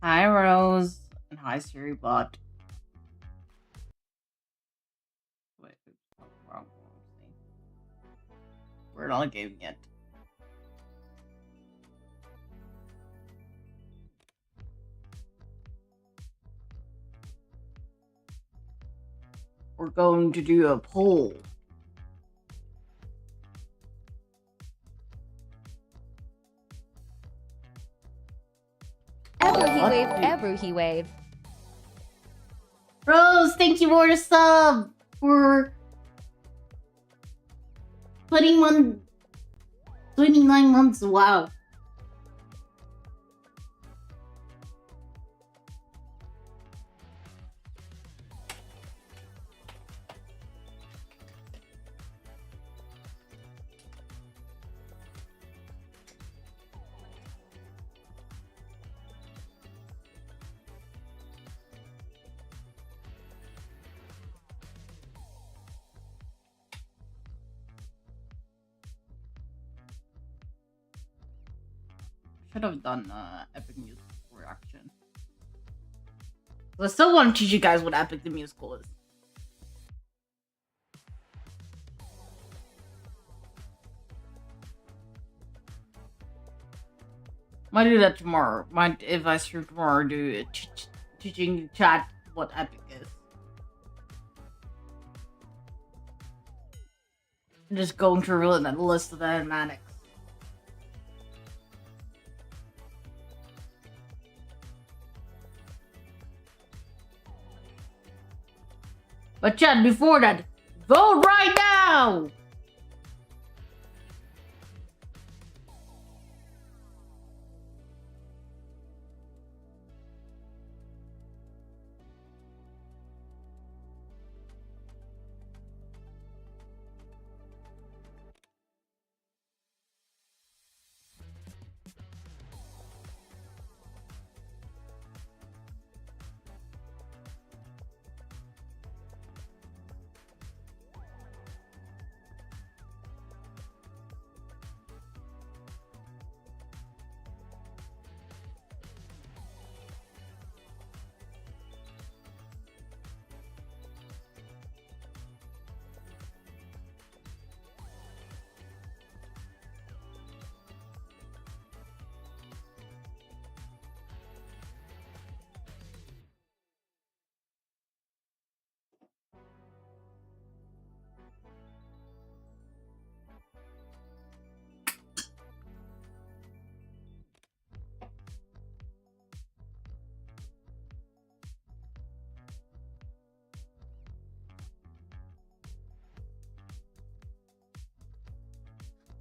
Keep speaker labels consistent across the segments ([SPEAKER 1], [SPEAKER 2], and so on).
[SPEAKER 1] Hi, Rose. And hi, Siri Bot. Wait, wrong thing. We're not game yet. We're going to do a poll.
[SPEAKER 2] Ever he wave.
[SPEAKER 1] Rose, thank you for the sub. For 29 months. Wow. Should have done Epic Musical reaction. I still want to teach you guys what Epic the Musical is. Might do that tomorrow. Might, if I stream tomorrow, do teaching chat what Epic is. I'm just going through that list of the animatics. But chat, before that, vote right now!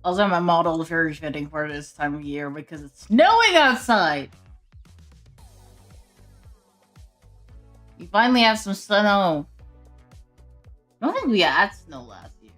[SPEAKER 1] Also, my model is very fitting for this time of year because it's snowing outside. We finally have some snow. I don't think we had snow last year.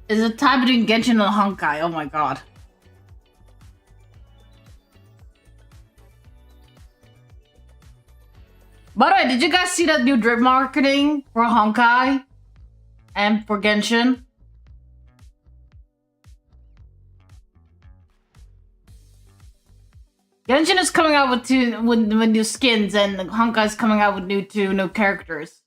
[SPEAKER 1] Is it time between Genshin and Honkai? Oh my god. By the way, did you guys see that new drip marketing for Honkai and for Genshin? Genshin is coming out with new skins, and Honkai is coming out with two new characters.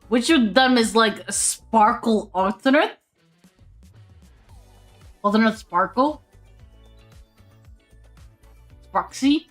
[SPEAKER 1] Which of them is like a Sparkle alternate? Alternate Sparkle? Sparksy?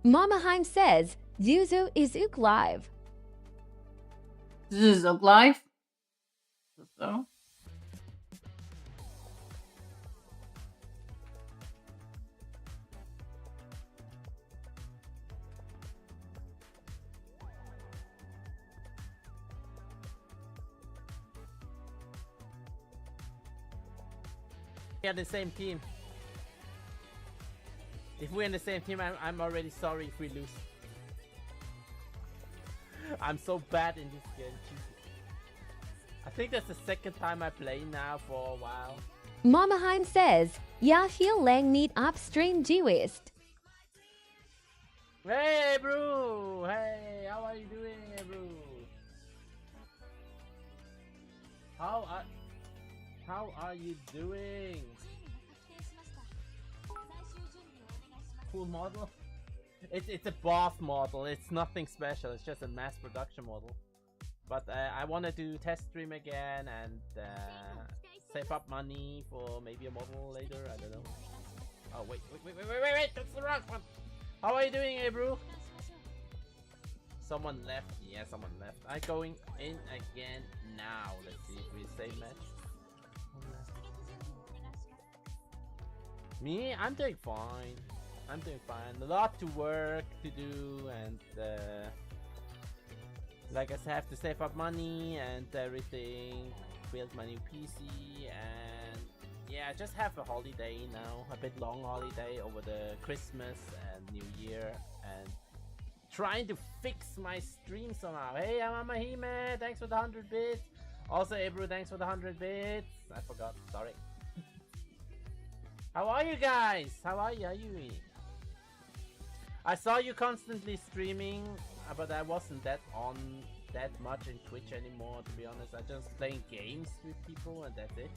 [SPEAKER 2] Mama Heim says, Zuzu is Ook live.
[SPEAKER 1] This is Ook live? So?
[SPEAKER 3] We are the same team. If we're in the same team, I'm already sorry if we lose. I'm so bad in this game. Jesus. I think that's the second time I play now for a while.
[SPEAKER 2] Mamaheim says, "Ja viel lang niet upstream geweest."
[SPEAKER 3] Hey, bro! Hey, how are you doing, bro? How are you doing? Cool model? It's a boss model. It's nothing special. It's just a mass production model. But I wanted to test stream again and save up money for maybe a model later. I don't know. Oh wait! That's the wrong one. How are you doing, bro? Someone left. Yeah, someone left. I'm going in again now. Let's see if we save match. Me? I'm doing fine. I'm doing fine. A lot to work to do, and like I said, I have to save up money and everything. Build my new PC, and yeah, just have a holiday now. A bit long holiday over the Christmas and New Year, and trying to fix my stream somehow. Hey, I'm Amahime. Thanks for the 100 bits. Also, Ebru, thanks for the 100 bits. I forgot. Sorry. How are you guys? How are you? I saw you constantly streaming, but I wasn't that much in Twitch anymore, to be honest. I just playing games with people and that's it.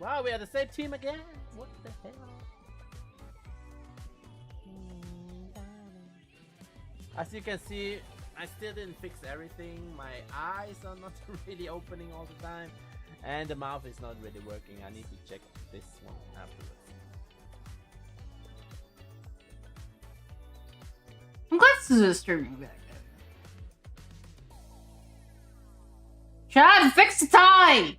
[SPEAKER 3] Wow, we are the same team again. What the hell? As you can see, I still didn't fix everything. My eyes are not really opening all the time, and the mouth is not really working. I need to check this one afterwards.
[SPEAKER 1] I'm glad this is streaming back. Chad, fix the tie!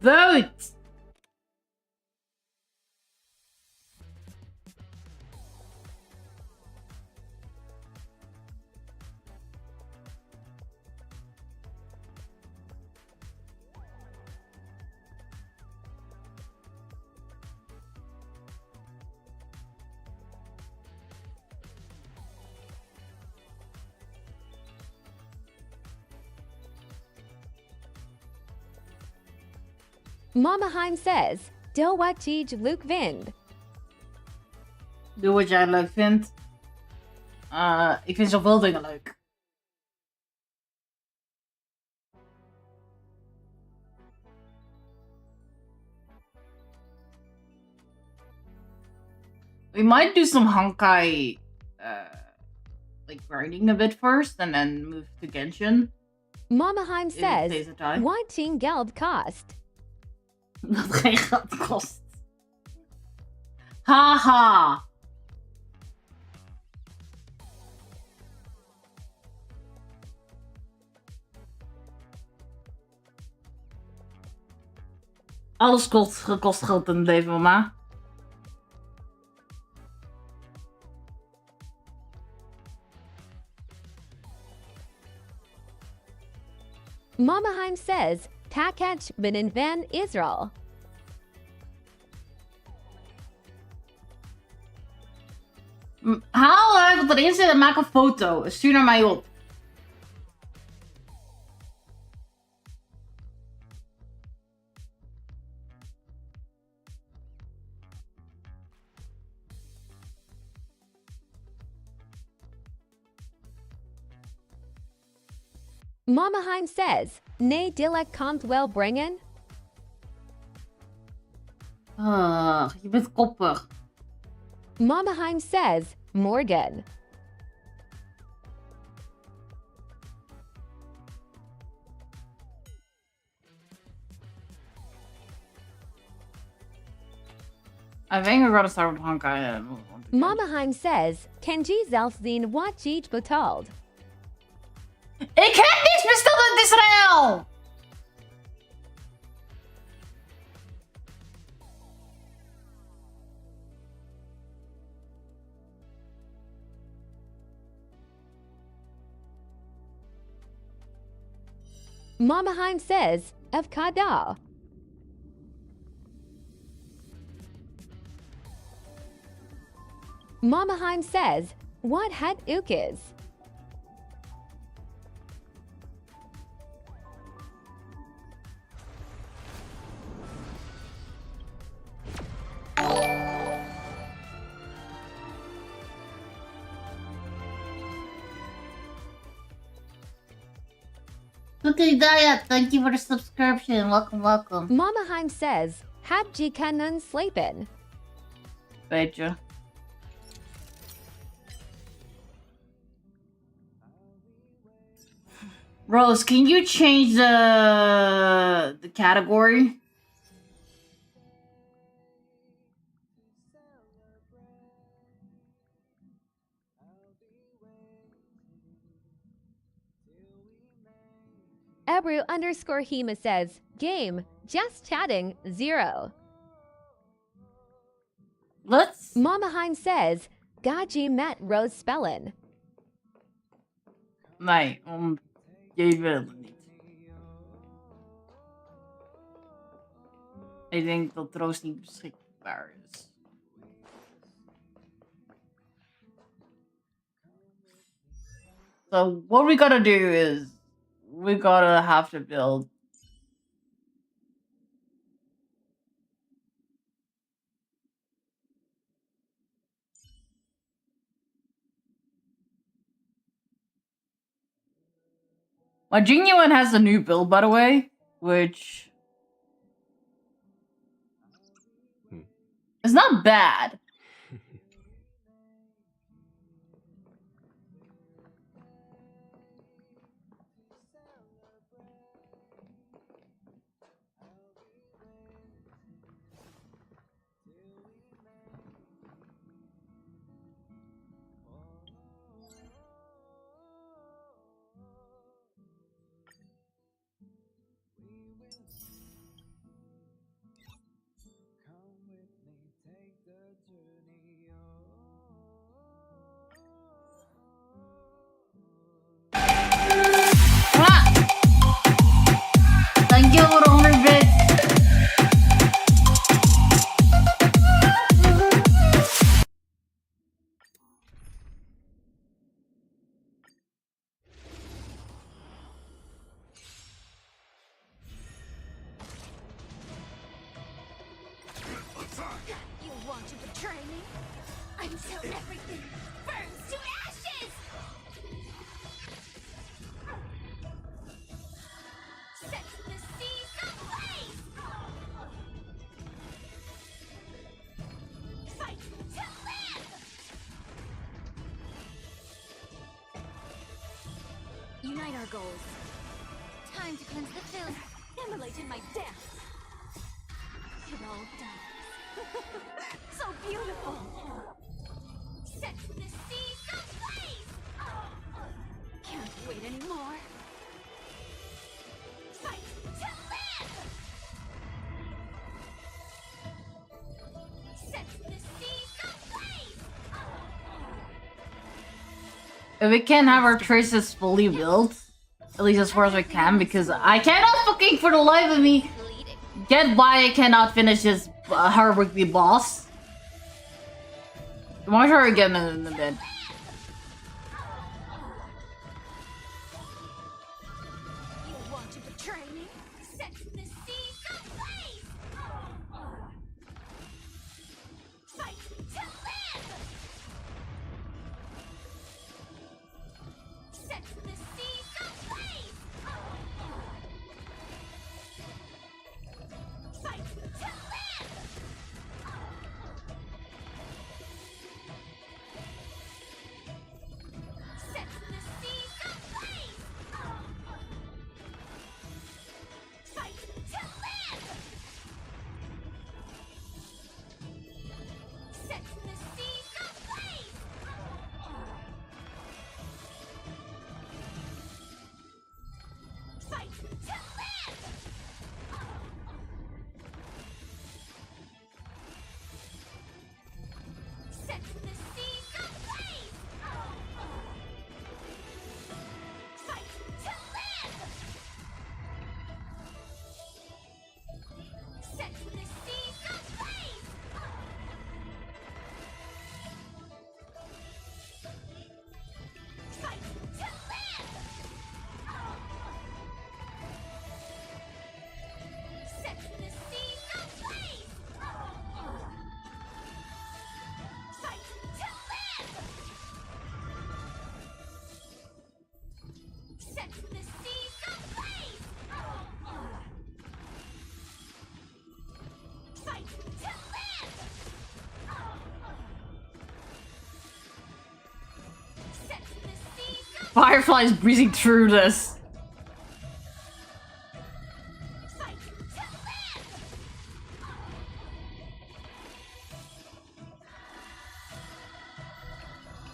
[SPEAKER 1] Vote!
[SPEAKER 2] Mamaheim says, "Doe wat jij leuk vindt."
[SPEAKER 1] Doe wat jij leuk vindt. Ik vind zoveel dingen leuk. We might do some Honkai, like grinding a bit first, and then move to Genshin.
[SPEAKER 2] Mamaheim
[SPEAKER 1] If it
[SPEAKER 2] says,
[SPEAKER 1] stays a tie.
[SPEAKER 2] "Wat geen geld kost."
[SPEAKER 1] Dat geen geld kost. Haha. Alles kost geld in het leven, mama.
[SPEAKER 2] Mamaheim says, "Takach binnen van Israel."
[SPEAKER 1] Haal wat erin zit en maak een foto. Stuur naar mij op.
[SPEAKER 2] Mamaheim says, "Nee, Dilek komt wel brengen."
[SPEAKER 1] Je bent koppig.
[SPEAKER 2] Mamaheim says, "Morgen."
[SPEAKER 1] I think we're gonna start with Honkai and move on to Genshin.
[SPEAKER 2] Mamaheim says, "Ken je zelf zien wat je betaalt?"
[SPEAKER 1] Ik heb niks besteld uit Israël!
[SPEAKER 2] Mamaheim says, Evkada. Mamaheim says, what had ukis?
[SPEAKER 1] Okay, Daya, thank you for the subscription. Welcome, welcome.
[SPEAKER 2] Mamaheim says, Habji Kanan sleepin'.
[SPEAKER 1] Beja. Rose, can you change the category?
[SPEAKER 2] Ebru_Hema says, game, just chatting, 0.
[SPEAKER 1] Let's.
[SPEAKER 2] Mamaheim says, Gaji met Rose Spellin.
[SPEAKER 1] Nej, jag vill inte. Ik denk dat Roos niet beschikbaar is. So what we gotta do is we gotta have to build. My Genuine has a new build, by the way, which is not bad. Thank you for the 100 bits.
[SPEAKER 4] You want to betray me? Until everything burns to ashes! Set the seas ablaze! Fight to live! Unite our goals. Time to cleanse the filth. Immolate in my death. It all dies. So beautiful! Set the seas ablaze! Can't wait anymore. Fight to live! Set the seas ablaze!
[SPEAKER 1] If we can have our traces fully built, at least as far as we can, because I cannot fucking for the life of me
[SPEAKER 4] Bleeding.
[SPEAKER 1] get why I cannot finish this hard weekly boss. Watch her again in the bed.
[SPEAKER 4] You want to betray me? Set the seas ablaze! Fight to live! Set the seas ablaze! Fight to live!
[SPEAKER 1] Firefly is breezing through this.
[SPEAKER 4] Fight to live!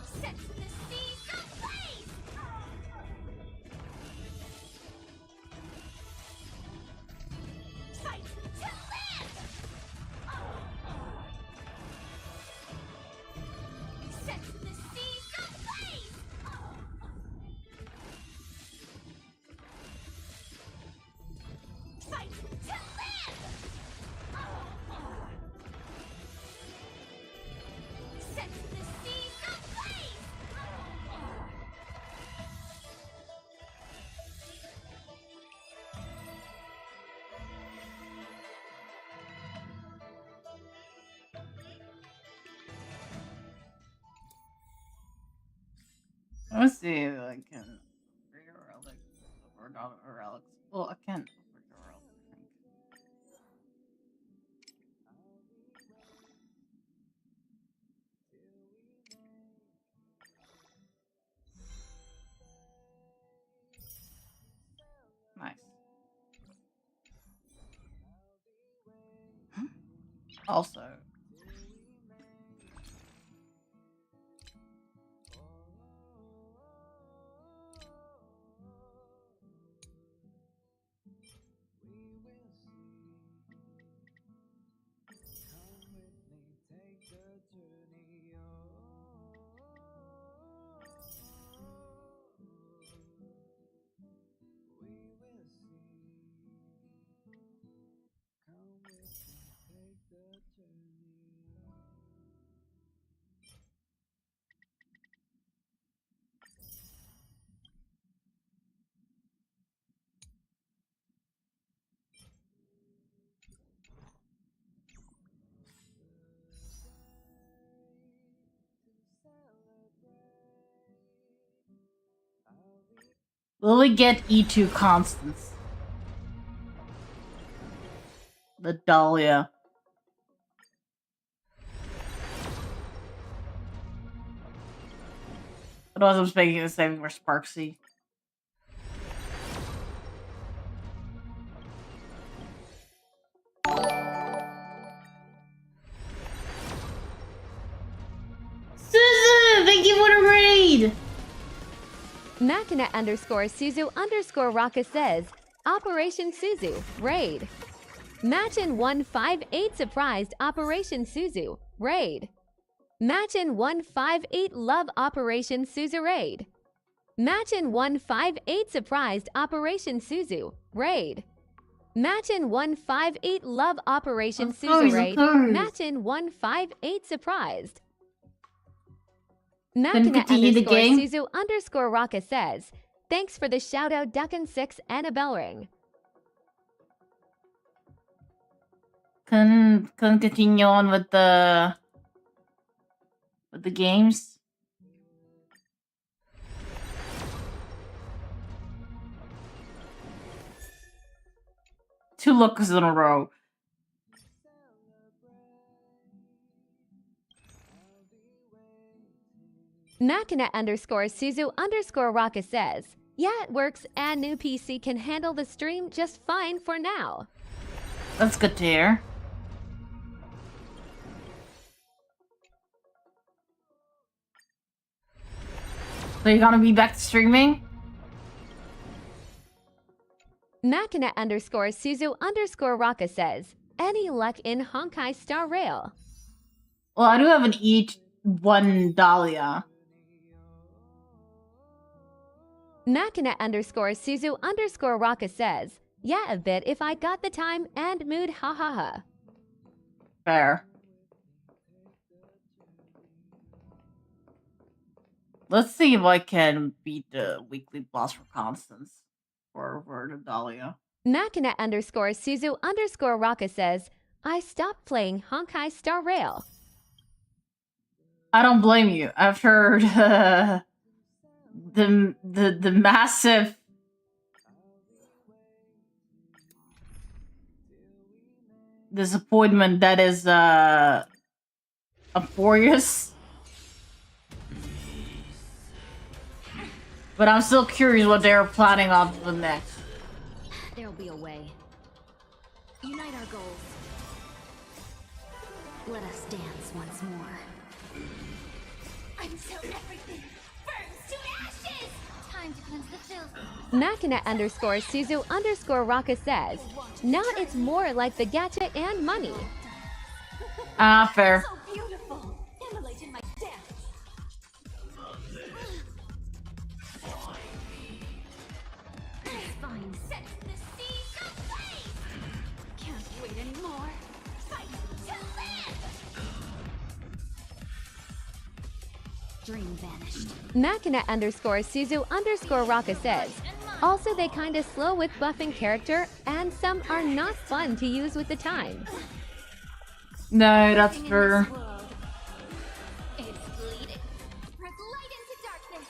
[SPEAKER 4] Set the seas ablaze! Fight to live! Set the seas ablaze! Fight to live! Set the seas ablaze!
[SPEAKER 1] Let's see if I can upgrade your relics or not a relics. Well, I can't upgrade your relics, I think. Nice. Also, will we get E2 Constance? The Dahlia. Otherwise, I'm just making the saving for Sparksy. Suzu, thank you for the raid!
[SPEAKER 2] Machina underscore Suzu underscore Raka says, Operation Suzu, raid. Machin 158 surprised Operation Suzu, raid. Machin 158 love Operation Suzu raid. Machin 158 surprised Operation Suzu, raid. Machin 158 love Operation Suzu raid. Machin 158 surprised. Machina
[SPEAKER 1] continue the
[SPEAKER 2] underscore
[SPEAKER 1] game?
[SPEAKER 2] Suzu underscore Raka says, thanks for the shout out Duckin6 and a bell ring.
[SPEAKER 1] Can continue on with the games. Two looks in a row.
[SPEAKER 2] Machina underscore Suzu underscore Raka says, yeah, it works and new PC can handle the stream just fine for now.
[SPEAKER 1] That's good to hear. So you're gonna be back to streaming?
[SPEAKER 2] Machina underscore Suzu underscore Raka says, any luck in Honkai Star Rail?
[SPEAKER 1] Well, I do have an E1 Dahlia.
[SPEAKER 2] Machina underscore Suzu underscore Raka says, yeah, a bit if I got the time and mood, ha ha ha.
[SPEAKER 1] Fair. Let's see if I can beat the weekly boss for Constance for the Dahlia.
[SPEAKER 2] Machina underscore Suzu underscore Raka says, I stopped playing Honkai Star Rail.
[SPEAKER 1] I don't blame you. I've heard the massive disappointment that is Emporius. But I'm still curious what they're planning on for next.
[SPEAKER 4] There'll be a way. Unite our goals. Let us dance once more. Until everything burns to ashes! Time to cleanse the filth.
[SPEAKER 2] Machina_Suzu_Raka says, now it's more like the gacha and money.
[SPEAKER 1] Ah, fair.
[SPEAKER 4] So beautiful! Immolated my death! It's fine. Set the seas ablaze! Can't wait anymore. Fight to live! Dream vanished.
[SPEAKER 2] Machina_Suzu_Raka says, also they kinda slow with buffing character, and some are not fun to use with the time.
[SPEAKER 1] No, that's
[SPEAKER 4] Everything in
[SPEAKER 1] fair.
[SPEAKER 4] this world is bleeding. Press light into darkness.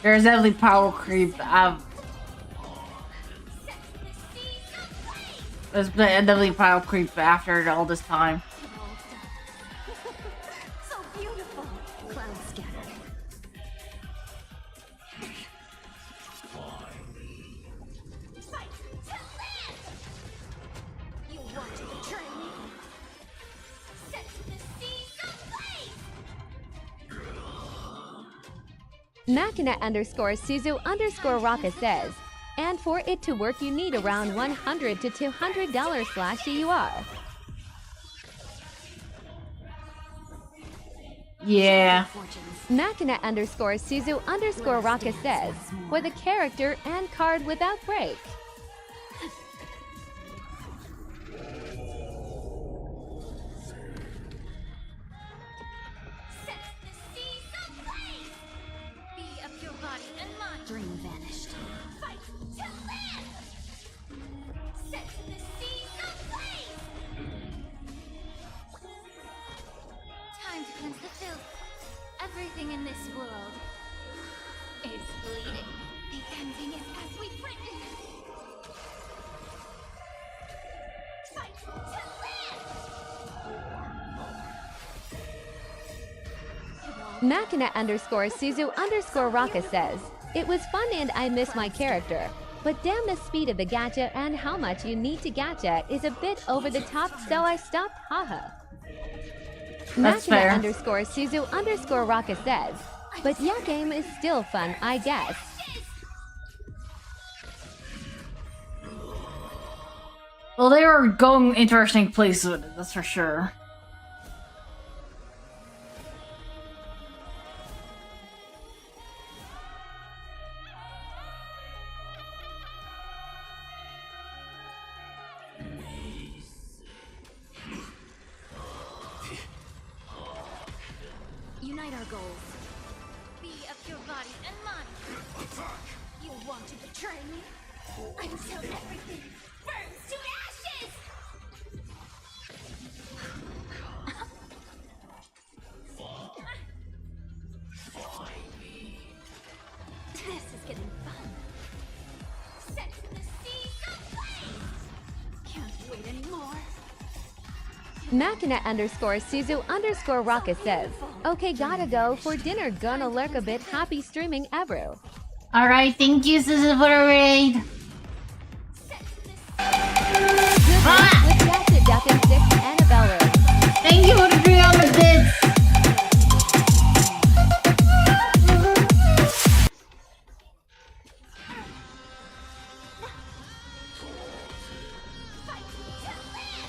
[SPEAKER 1] There's definitely power creep.
[SPEAKER 4] Set the seas ablaze!
[SPEAKER 1] There's definitely power creep after all this time.
[SPEAKER 4] So beautiful. Clouds scattered. Fight to live! You want to betray me? Set the seas ablaze!
[SPEAKER 2] Machina_Suzu_Raka says, and for it to work you need around $100 to $200/EUR.
[SPEAKER 1] Yeah.
[SPEAKER 4] Fortunes.
[SPEAKER 2] Machina_Suzu_Raka says, for the character and card without break.
[SPEAKER 4] Set the seas ablaze! Be of your body and mind. Dream vanished. Fight to live! Set the seas ablaze! Time to cleanse the filth. Everything in this world is bleeding. The ending is as we've written. Fight to live!
[SPEAKER 2] Machina_Suzu_Raka says, it was fun and I miss my character. But damn the speed of the gacha and how much you need to gacha is a bit over the top, so I stopped, haha.
[SPEAKER 1] That's fair.
[SPEAKER 2] Machina_Suzu_Raka says, but yeah, game is still fun, I guess.
[SPEAKER 1] Well, they are going interesting places with it, that's for sure.
[SPEAKER 4] Unite our goals. Be of your body and mind. You want to betray me? Until everything burns to ashes! This is getting fun. Set the seas ablaze! Can't wait anymore.
[SPEAKER 2] Machina_Suzu_Raka says, okay, gotta go for dinner, gonna lurk a bit, happy streaming Ebru.
[SPEAKER 1] Alright, thank you, Suzu, for the raid.
[SPEAKER 4] Set the
[SPEAKER 2] Good luck with Gacha Duck and 6 Annabelle Rose.
[SPEAKER 1] Thank you for the 300 bits.
[SPEAKER 4] fight to live!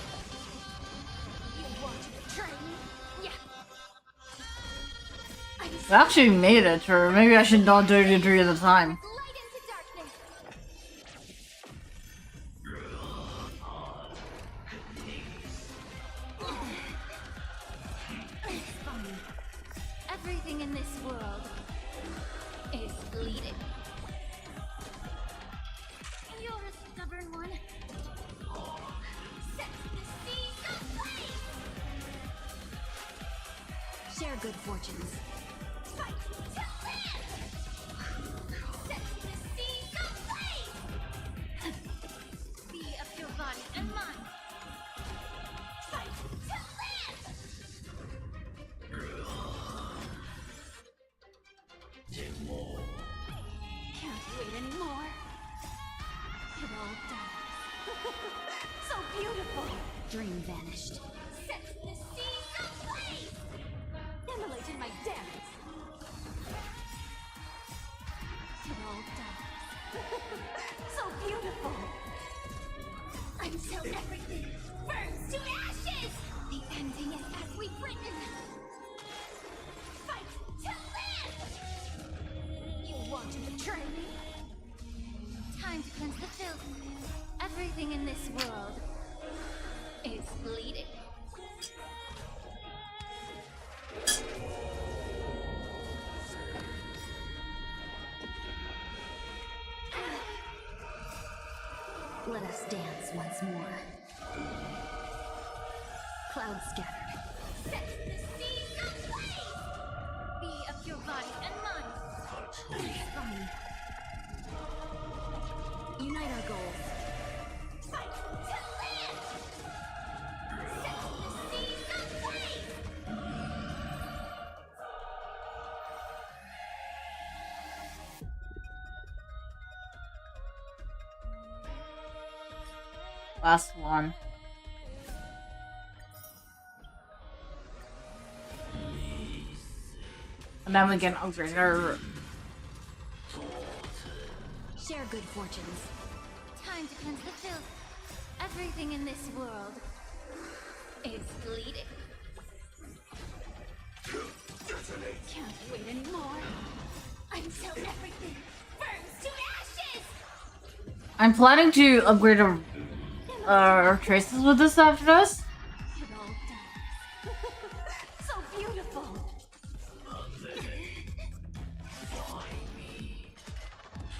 [SPEAKER 4] You want to betray me? Yeah.
[SPEAKER 1] I actually made it, or maybe I should not do it 3 at a time.
[SPEAKER 4] Light into darkness. It's fine. Everything in this world is bleeding. You're a stubborn one. Set the seas ablaze. Share good fortunes. Fight to live. Set the seas ablaze. Be of your body and mind. Fight to live. So beautiful. Dream vanished. Set the seas ablaze. Immolated my dance. It all dies. So beautiful. Until everything burns to ashes. The ending is as we've written. Fight to live. You want to betray me? Time to cleanse the filth. Everything in this world is bleeding. Let us dance once more. Clouds scattered. Set the seas ablaze! Be of your body and mind. Fine. Unite our goals. Fight to live! Set the seas ablaze!
[SPEAKER 1] Last one. And then we can upgrade our.
[SPEAKER 4] Share good fortunes. Time to cleanse the filth. Everything in this world is bleeding. Can't wait anymore. Until everything burns to ashes!
[SPEAKER 1] I'm planning to upgrade our traces with this after this.
[SPEAKER 4] It all dies. So beautiful.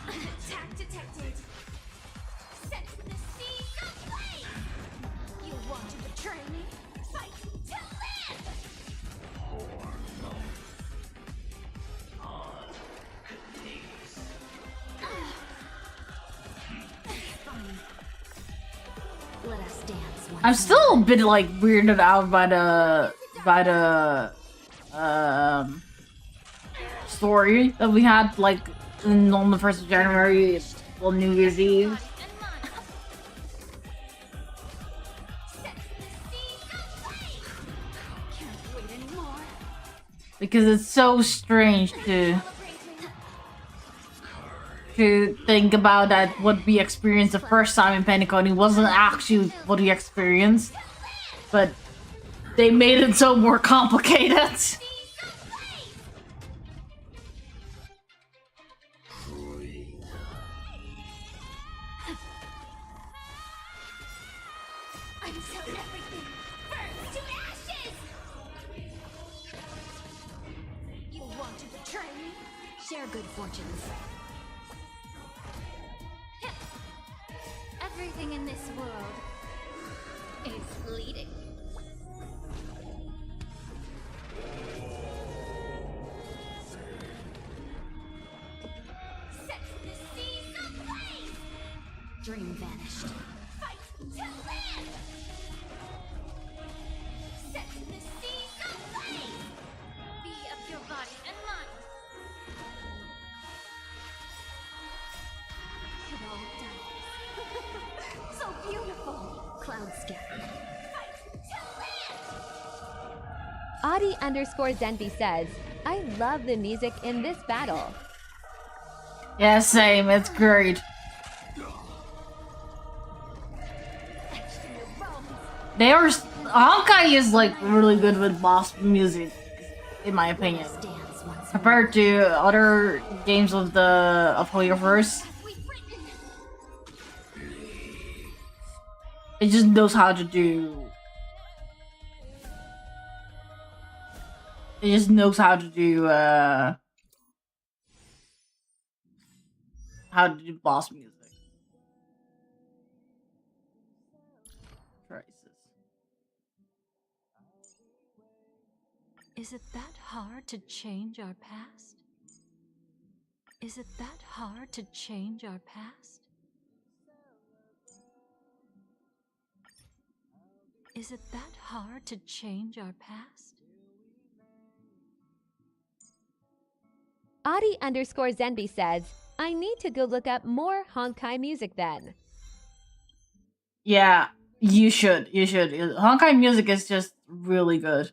[SPEAKER 4] Attack detected. Set the seas ablaze. You want to betray me? Fight to live. Fine. Let us dance once
[SPEAKER 1] I'm still a bit like weirded out by the story that we had like on the 1st of January, well, New Year's Eve. Because it's so strange to think about that what we experienced the first time in Penacony wasn't actually what we experienced, but they made it so more complicated.
[SPEAKER 4] Until everything burns to ashes! You want to betray me? Share good fortunes. Everything in this world is bleeding. Set the seas ablaze! Dream vanished. Fight to live! Set the seas ablaze! Be of your body and mind. It all dies. So beautiful. Clouds scattered. Fight to live!
[SPEAKER 2] Audie_Zenby says, I love the music in this battle.
[SPEAKER 1] Yeah, same. It's great. They are. Honkai is like really good with boss music, in my opinion,
[SPEAKER 4] Dance once more.
[SPEAKER 1] compared to other games of Hoyoverse. It just knows how to do. It just knows how to do. How to do boss music. Crisis.
[SPEAKER 5] Is it that hard to change our past? Is it that hard to change our past? Is it that hard to change our past?
[SPEAKER 2] Audie_Zenby says, I need to go look up more Honkai music then.
[SPEAKER 1] Yeah, you should. You should. Honkai music is just really good.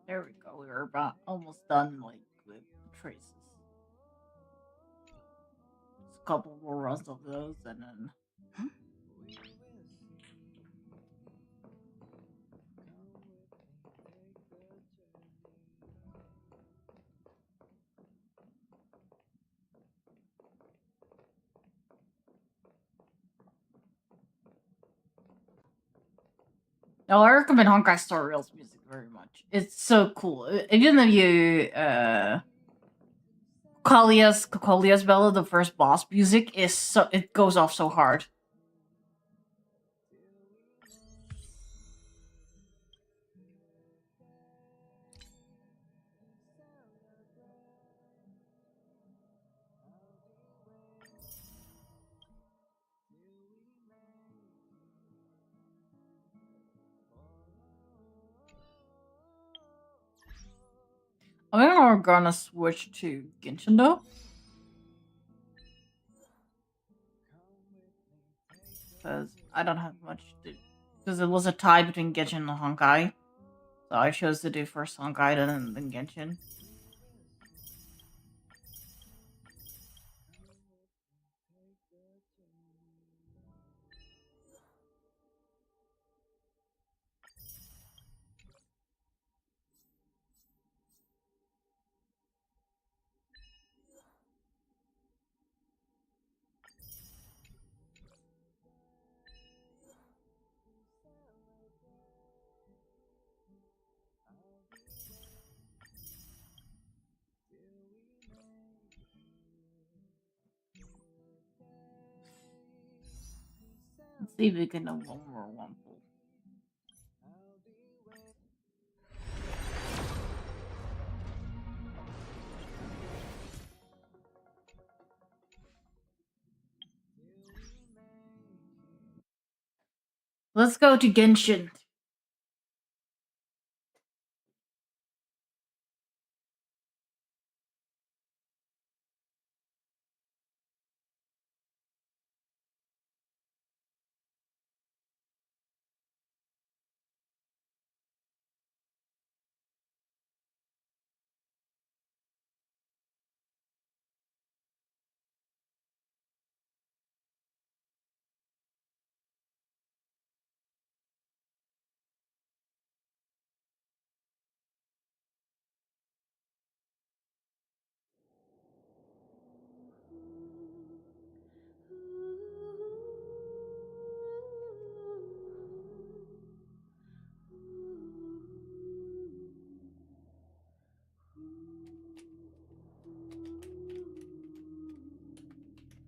[SPEAKER 1] There we go. We were about almost done, like with traces. Just a couple more runs of those, and then. Oh, I recommend Honkai Star Rail's music very much. It's so cool. Even though you Kokolia's Bella, the first boss music is so it goes off so hard. I think we're gonna switch to Genshin though. Because I don't have much to. Because it was a tie between Genshin and Honkai. So I chose to do first Honkai and then Genshin. Let's see if we can do one more one pull. Let's go to Genshin.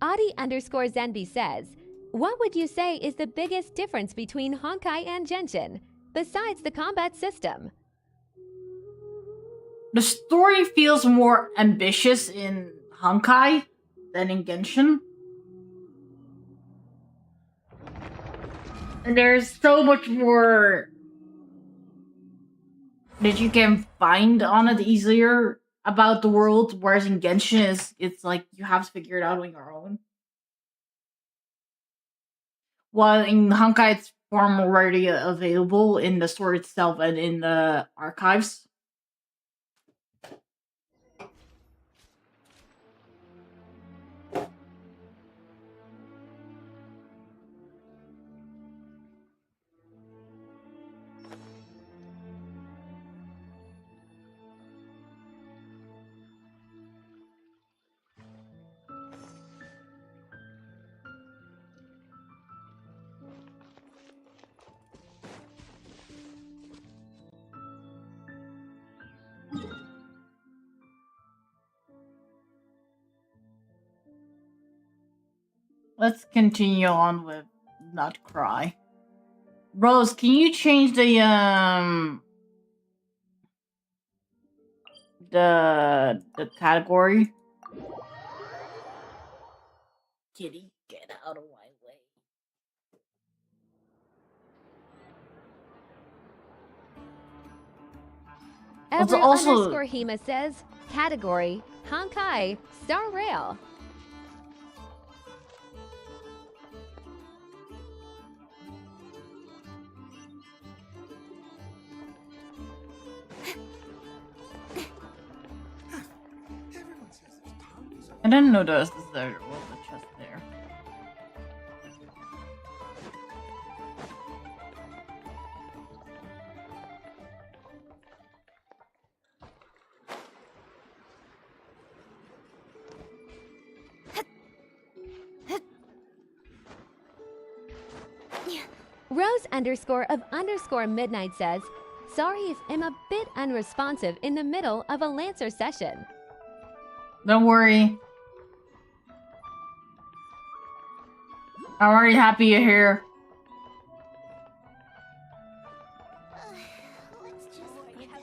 [SPEAKER 2] Adi_Zenby says, what would you say is the biggest difference between Honkai and Genshin, besides the combat system?
[SPEAKER 1] The story feels more ambitious in Honkai than in Genshin. And there's so much more that you can find on it easier about the world, whereas in Genshin it's like you have to figure it out on your own. While in Honkai it's far more readily available in the story itself and in the archives. let's continue on with not cry. Rose, can you change the category? Kitty, get out of my way.
[SPEAKER 2] Ever
[SPEAKER 1] also-
[SPEAKER 2] underscore Hema says, category, Honkai, Star Rail.
[SPEAKER 1] I didn't notice there was a chest there.
[SPEAKER 2] Rose underscore of underscore midnight says, sorry if I'm a bit unresponsive in the middle of a Lancer session.
[SPEAKER 1] Don't worry. I'm already happy you're here.
[SPEAKER 4] Let's just forget it.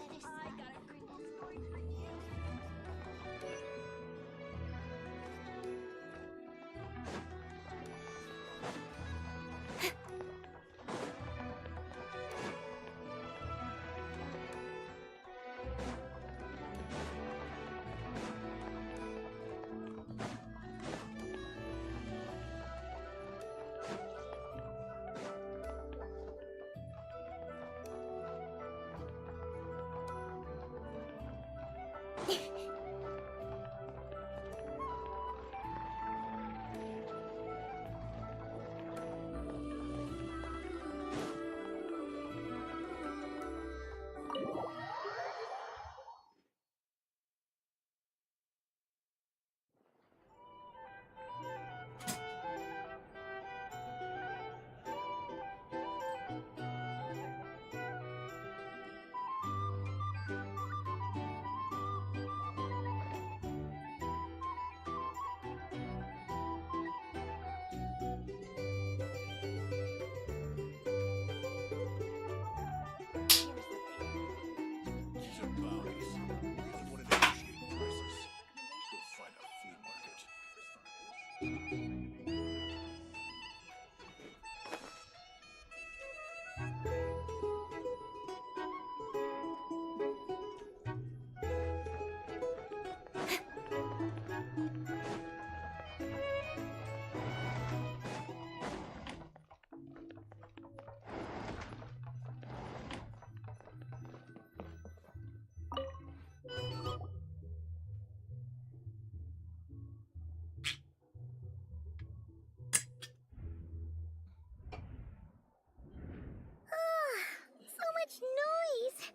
[SPEAKER 4] So much noise.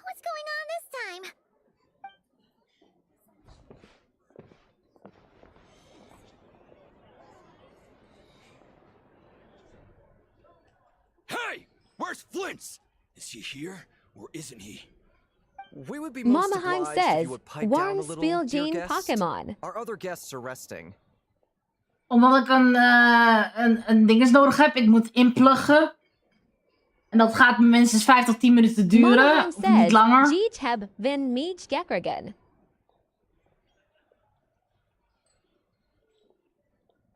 [SPEAKER 4] What's going on this time?
[SPEAKER 6] Hey! Where's Flints? Is he here or isn't he? We would be most
[SPEAKER 2] Mama Hein
[SPEAKER 6] obliged if
[SPEAKER 2] says,
[SPEAKER 6] you would pipe down
[SPEAKER 2] warm
[SPEAKER 6] a little,
[SPEAKER 2] spill
[SPEAKER 6] dear
[SPEAKER 2] Jane
[SPEAKER 6] guest.
[SPEAKER 2] Pokémon.
[SPEAKER 6] Our other guests are resting.
[SPEAKER 1] Omdat ik een dinges nodig heb. Ik moet inpluggen. En dat gaat minstens 5 tot 10 minuten
[SPEAKER 2] Mama
[SPEAKER 1] duren.
[SPEAKER 2] Hein
[SPEAKER 1] Of niet
[SPEAKER 2] says,
[SPEAKER 1] langer.
[SPEAKER 2] Jeet heb van Meej Gekragen.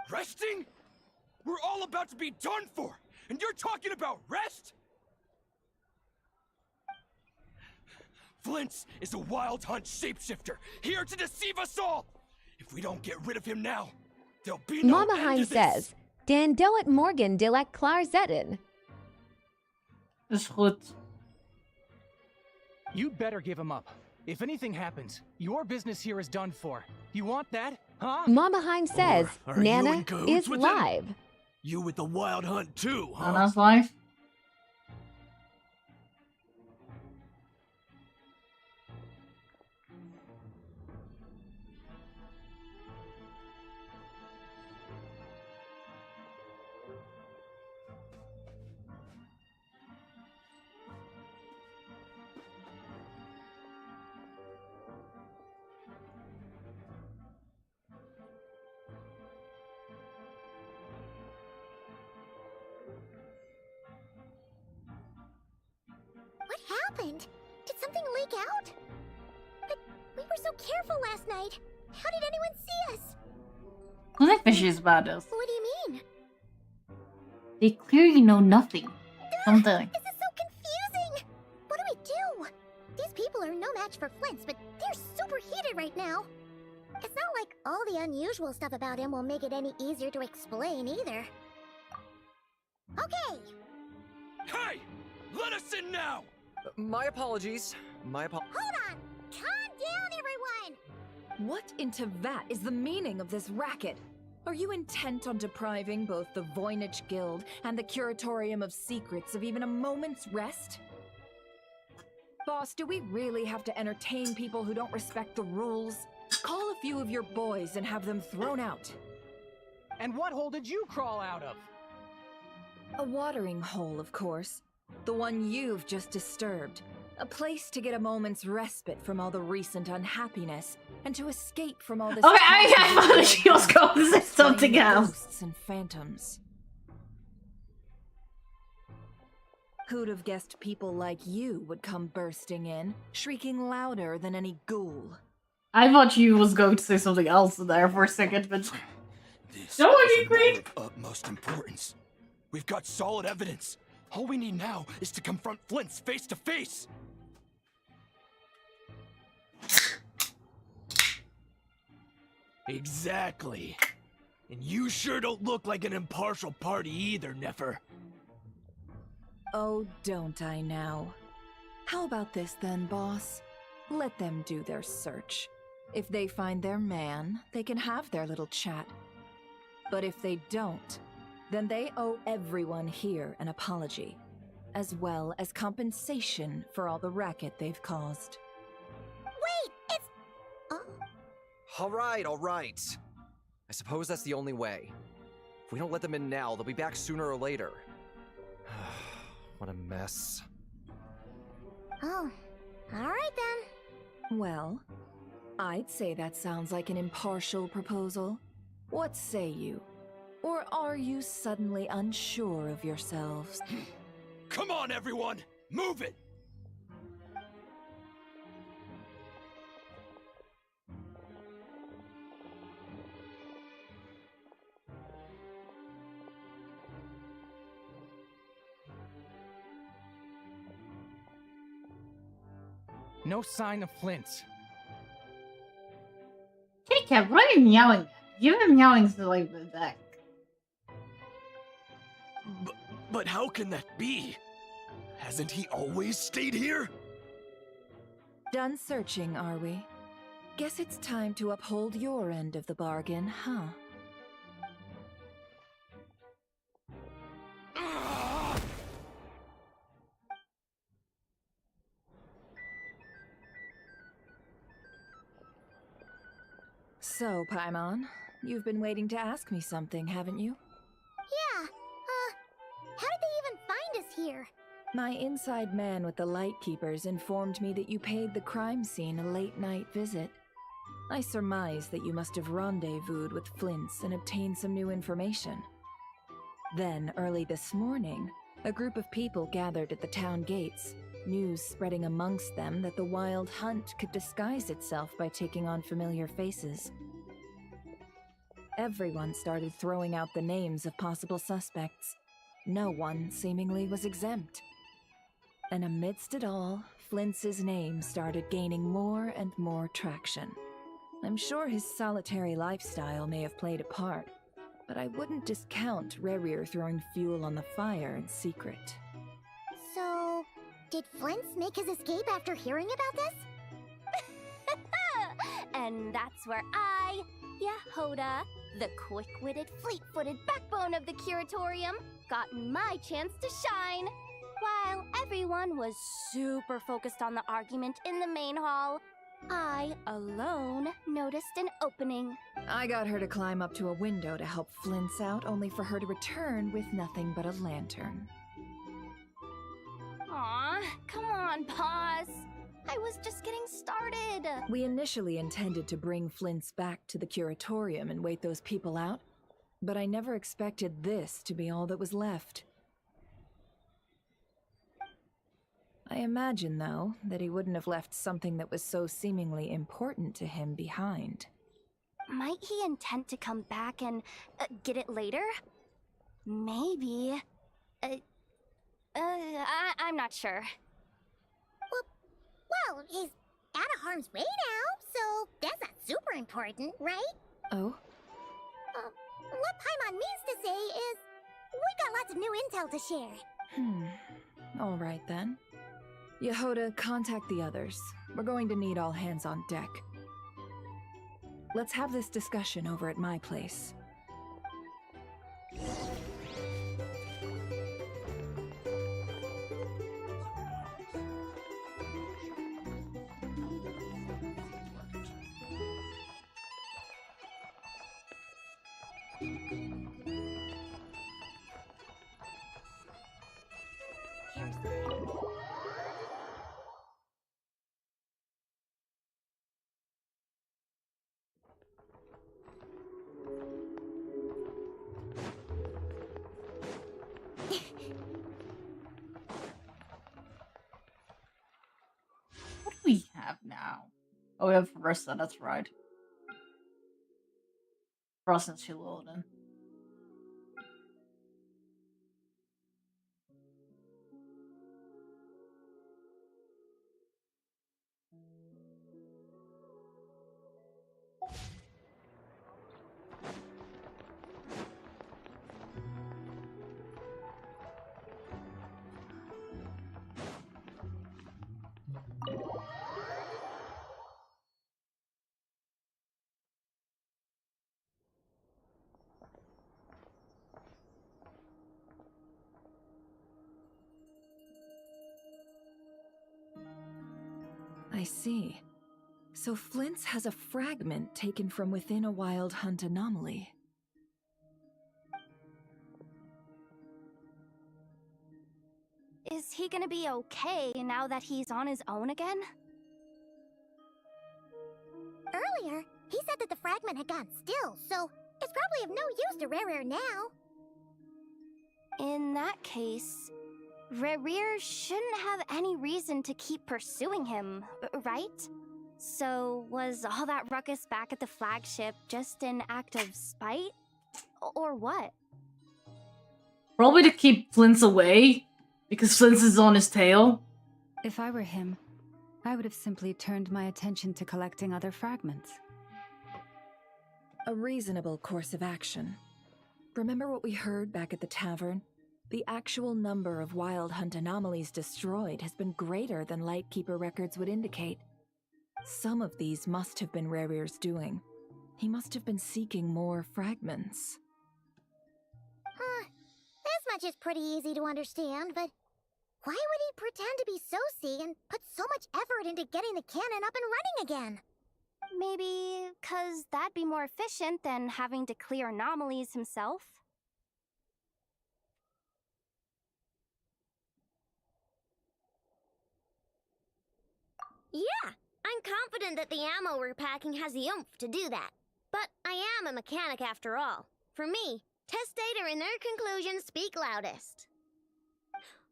[SPEAKER 6] Resting? We're all about to be done for, and you're talking about rest? Flints is a wild hunt shapeshifter, here to deceive us all! If we don't get rid of him now, there'll be no
[SPEAKER 2] Mama
[SPEAKER 6] end
[SPEAKER 2] Hein
[SPEAKER 6] to this.
[SPEAKER 2] says, Dan doet morgen de la klaar zetten.
[SPEAKER 1] Is goed.
[SPEAKER 7] You'd better give him up. If anything happens, your business here is done for. You want that? Huh?
[SPEAKER 2] Mama Hein says,
[SPEAKER 6] Are you
[SPEAKER 2] Nana
[SPEAKER 6] in cahoots
[SPEAKER 2] is
[SPEAKER 6] with him?
[SPEAKER 2] live.
[SPEAKER 6] You with the wild hunt too, huh?
[SPEAKER 1] Anna's life.
[SPEAKER 4] happened? Did something leak out? But we were so careful last night. How did anyone see us?
[SPEAKER 1] I'm fishy about this.
[SPEAKER 4] What do you mean?
[SPEAKER 1] They clearly know nothing. Something.
[SPEAKER 4] This is so confusing! What do we do? These people are no match for Flint's, but they're super heated right now. It's not like all the unusual stuff about him will make it any easier to explain either. Okay!
[SPEAKER 6] Hey! Let us in now!
[SPEAKER 8] My apologies.
[SPEAKER 4] Hold on! Calm down, everyone!
[SPEAKER 9] What in Teyvat is the meaning of this racket? Are you intent on depriving both the Voynich Guild and the Curatorium of Secrets of even a moment's rest? Boss, do we really have to entertain people who don't respect the rules? Call a few of your boys and have them thrown out.
[SPEAKER 7] And what hole did you crawl out of?
[SPEAKER 9] A watering hole, of course. The one you've just disturbed. A place to get a moment's respite from all the recent unhappiness, and to escape from all this.
[SPEAKER 1] Okay, I thought she was going to say something else.
[SPEAKER 9] Ghosts and phantoms. Who'd have guessed people like you would come bursting in, shrieking louder than any ghoul?
[SPEAKER 1] I thought you was going to say something else there for a second, but
[SPEAKER 6] This
[SPEAKER 1] don't
[SPEAKER 6] is
[SPEAKER 1] be
[SPEAKER 6] a matter
[SPEAKER 1] great.
[SPEAKER 6] of utmost importance. We've got solid evidence. All we need now is to confront Flint's face to face. Exactly. And you sure don't look like an impartial party either, Nefer.
[SPEAKER 9] Oh, don't I now? How about this then, boss? Let them do their search. If they find their man, they can have their little chat. But if they don't, then they owe everyone here an apology, as well as compensation for all the racket they've caused.
[SPEAKER 4] Wait, it's... Oh,
[SPEAKER 8] All right. I suppose that's the only way. If we don't let them in now, they'll be back sooner or later. What a mess.
[SPEAKER 4] oh. Alright then.
[SPEAKER 9] Well, I'd say that sounds like an impartial proposal. What say you? Or are you suddenly unsure of yourselves?
[SPEAKER 6] Come on, everyone! Move it!
[SPEAKER 7] No sign of Flint.
[SPEAKER 1] K-Cap, what are you meowing at? Give him meowings to like the deck.
[SPEAKER 6] But how can that be? Hasn't he always stayed here?
[SPEAKER 9] Done searching, are we? Guess it's time to uphold your end of the bargain, huh? So, Paimon, you've been waiting to ask me something, haven't you?
[SPEAKER 4] Yeah, how did they even find us here?
[SPEAKER 9] My inside man with the Lightkeepers informed me that you paid the crime scene a late-night visit. I surmise that you must have rendezvoused with Flint's and obtained some new information. Then, early this morning, a group of people gathered at the town gates, news spreading amongst them that the Wild Hunt could disguise itself by taking on familiar faces. Everyone started throwing out the names of possible suspects. No one, seemingly, was exempt. And amidst it all, Flint's name started gaining more and more traction. I'm sure his solitary lifestyle may have played a part, but I wouldn't discount Rerir throwing fuel on the fire in secret.
[SPEAKER 4] So, did Flint's make his escape after hearing about this? And that's where I, Yehoda, the quick-witted, fleet-footed backbone of the Curatorium, got my chance to shine. While everyone was super focused on the argument in the main hall, I, alone, noticed an opening.
[SPEAKER 9] I got her to climb up to a window to help Flint's out, only for her to return with nothing but a lantern.
[SPEAKER 4] Aw, come on, boss. I was just getting started.
[SPEAKER 9] We initially intended to bring Flint's back to the Curatorium and wait those people out, but I never expected this to be all that was left. I imagine, though, that he wouldn't have left something that was so seemingly important to him behind.
[SPEAKER 4] Might he intend to come back and get it later? Maybe. I'm not sure.
[SPEAKER 10] Well, he's out of harm's way now, so that's not super important, right?
[SPEAKER 9] Oh?
[SPEAKER 10] What Paimon means to say is, we got lots of new intel to share.
[SPEAKER 9] All right then. Yehoda, contact the others. We're going to need all hands on deck. Let's have this discussion over at my place.
[SPEAKER 1] What do we have now? Oh, we have Rissa, that's right. Frost and Shilodin.
[SPEAKER 9] I see. So Flint's has a fragment taken from within a Wild Hunt anomaly.
[SPEAKER 4] Is he gonna be okay now that he's on his own again?
[SPEAKER 10] Earlier, he said that the fragment had gone still, so it's probably of no use to Rare now.
[SPEAKER 4] In that case, Rerir shouldn't have any reason to keep pursuing him, right? So, was all that ruckus back at the flagship just an act of spite? Or what?
[SPEAKER 1] Probably to keep Flint's away, because Flint's is on his tail.
[SPEAKER 11] If I were him, I would have simply turned my attention to collecting other fragments.
[SPEAKER 9] A reasonable course of action. Remember what we heard back at the tavern? The actual number of Wild Hunt anomalies destroyed has been greater than Lightkeeper records would indicate. Some of these must have been Rerir's doing. He must have been seeking more fragments.
[SPEAKER 10] This much is pretty easy to understand, but why would he pretend to be Soci and put so much effort into getting the cannon up and running again?
[SPEAKER 4] Maybe 'cause that'd be more efficient than having to clear anomalies himself?
[SPEAKER 10] Yeah, I'm confident that the ammo we're packing has the oomph to do that. But I am a mechanic after all. For me, test data and their conclusions speak loudest.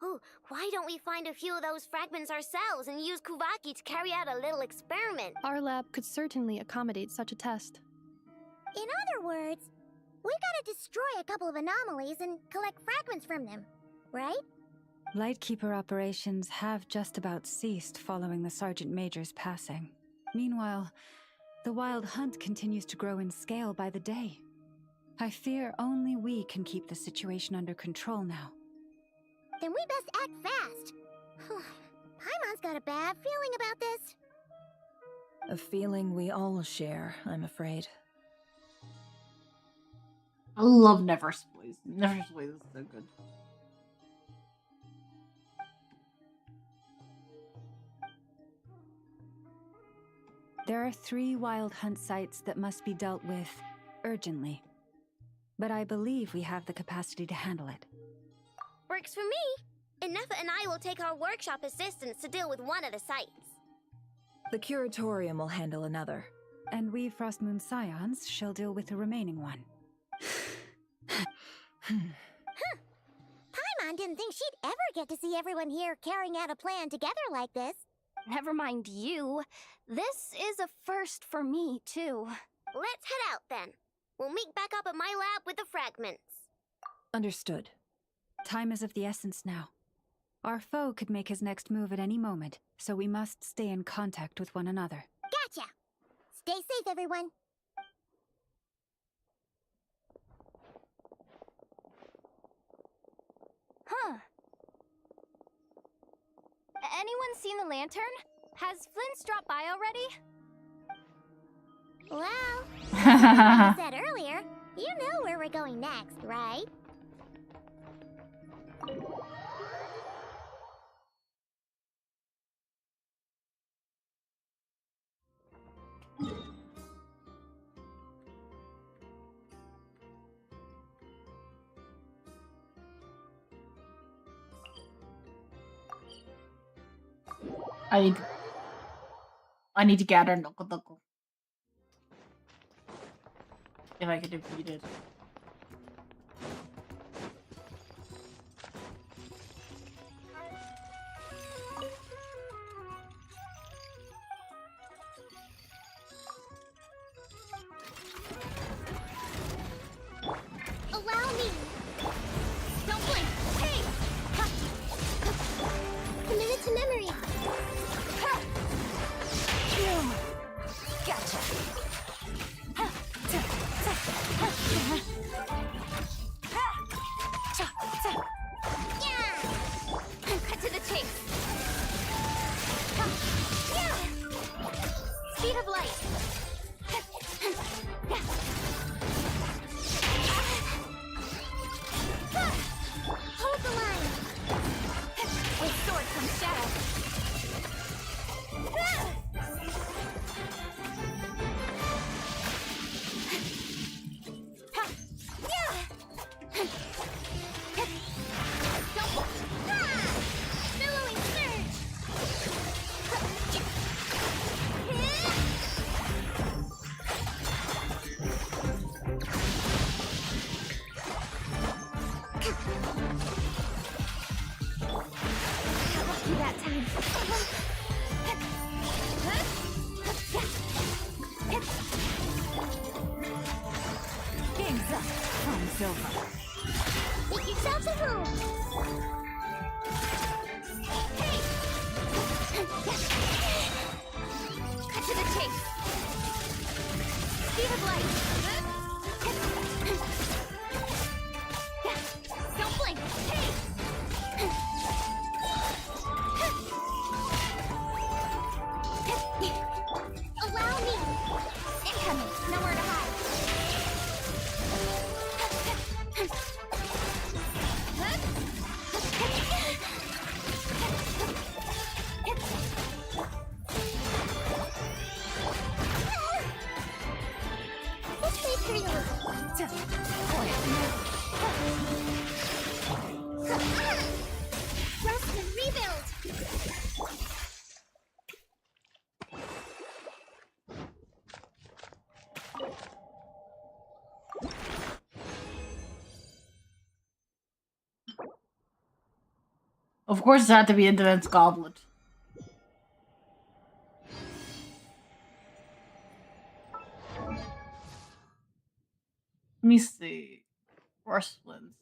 [SPEAKER 10] Oh, why don't we find a few of those fragments ourselves and use Kuvaki to carry out a little experiment?
[SPEAKER 12] Our lab could certainly accommodate such a test.
[SPEAKER 10] In other words, we gotta destroy a couple of anomalies and collect fragments from them, right?
[SPEAKER 11] Lightkeeper operations have just about ceased following the Sergeant Major's passing. Meanwhile, the Wild Hunt continues to grow in scale by the day. I fear only we can keep the situation under control now.
[SPEAKER 10] Then we best act fast. Paimon's got a bad feeling about this.
[SPEAKER 9] A feeling we all share, I'm afraid.
[SPEAKER 1] I love Never's Place. Never's Place is so good.
[SPEAKER 11] There are 3 Wild Hunt sites that must be dealt with urgently. But I believe we have the capacity to handle it.
[SPEAKER 10] Works for me. Ineffa and I will take our workshop assistants to deal with one of the sites.
[SPEAKER 9] The Curatorium will handle another.
[SPEAKER 11] And we Frostmoon Scions shall deal with the remaining one.
[SPEAKER 10] Paimon Paimon didn't think she'd ever get to see everyone here carrying out a plan together like this.
[SPEAKER 4] Never mind you. This is a first for me, too.
[SPEAKER 10] Let's head out then. We'll meet back up at my lab with the fragments.
[SPEAKER 11] Understood. Time is of the essence now. Our foe could make his next move at any moment, so we must stay in contact with one another.
[SPEAKER 10] Gotcha! Stay safe, everyone.
[SPEAKER 4] Huh. Anyone seen the lantern? Has Flint's dropped by already?
[SPEAKER 10] Well, like I said earlier, you know where we're going next, right?
[SPEAKER 1] I need to gather Nokodoko. If I could defeat it.
[SPEAKER 10] Allow me! Don't blink! Hey! Ha! Commit it to memory! Ha! Gotcha! Ha! Ta! Ta! Ha! Ha! Cha! Ta! Yeah!
[SPEAKER 4] Cut to the chase.
[SPEAKER 10] Ha! Yeah!
[SPEAKER 4] Speed of light.
[SPEAKER 10] Hold the line!
[SPEAKER 4] With sword comes shadow.
[SPEAKER 10] Billowing surge!
[SPEAKER 4] Lucky that time.
[SPEAKER 11] Game's up. Time's over.
[SPEAKER 10] Make yourselves at home!
[SPEAKER 4] Hey! Cut to the chase. Speed of light. Don't blink. Hey!
[SPEAKER 10] Allow me!
[SPEAKER 4] Incoming. Nowhere to hide.
[SPEAKER 10] Let's wait for you! Rest and rebuild!
[SPEAKER 1] Of course, it had to be Indolence Goblet. Let me see. Porcelains.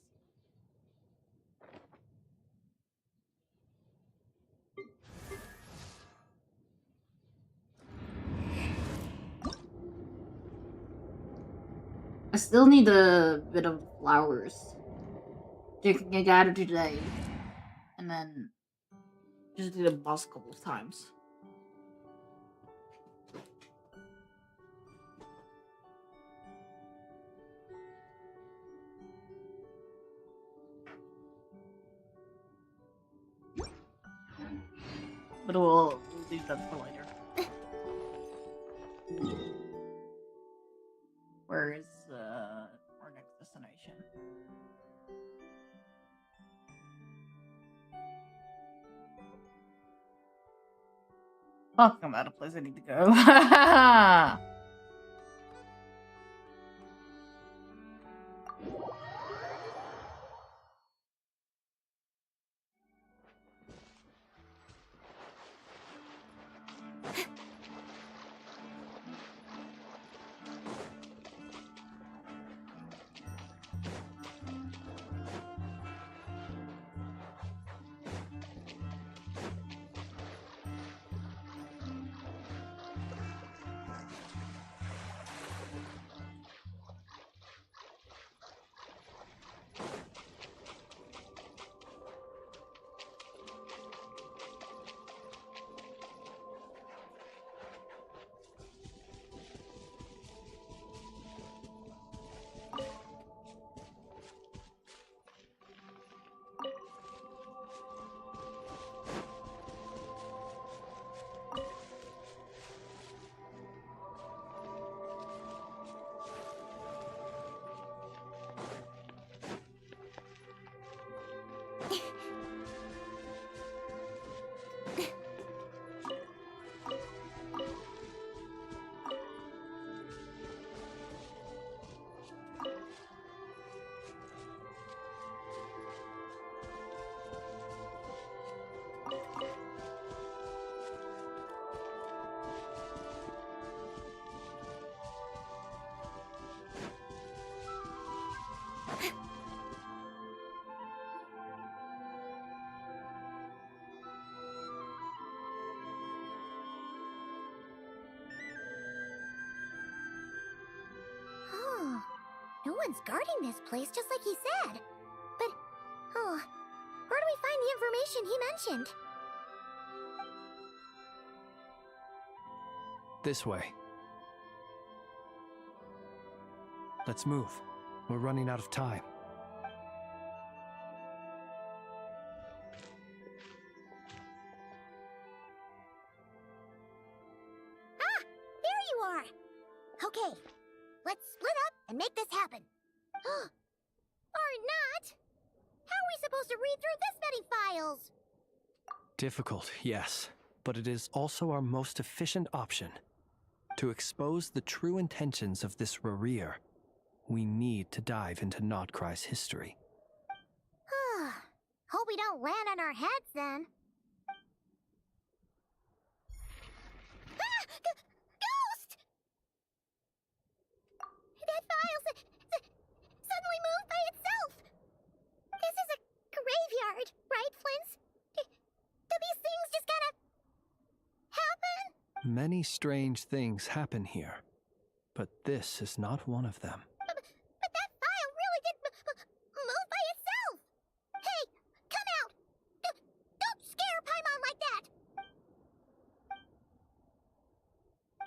[SPEAKER 1] I still need a bit of flowers. Taking a gather today. And then just do the boss a couple of times. But we'll leave that for later. Where is our next destination? Fuck, I'm out of place. I need to go.
[SPEAKER 10] one's guarding this place, just like he said. But, oh, where do we find the information he mentioned?
[SPEAKER 7] This way. Let's move. We're running out of time.
[SPEAKER 10] Ah! There you are! Okay, let's split up and make this happen. Or not! How are we supposed to read through this many files?
[SPEAKER 7] Difficult, yes, but it is also our most efficient option. To expose the true intentions of this Rarir, we need to dive into Notcry's history.
[SPEAKER 10] Hope we don't land on our heads then. Ah! Ghost! That file suddenly moved by itself. This is a graveyard, right, Flint's? Do these things just gotta happen?
[SPEAKER 7] Many strange things happen here, but this is not one of them.
[SPEAKER 10] But that file really did move by itself! Hey, come out! Don't scare Paimon like that!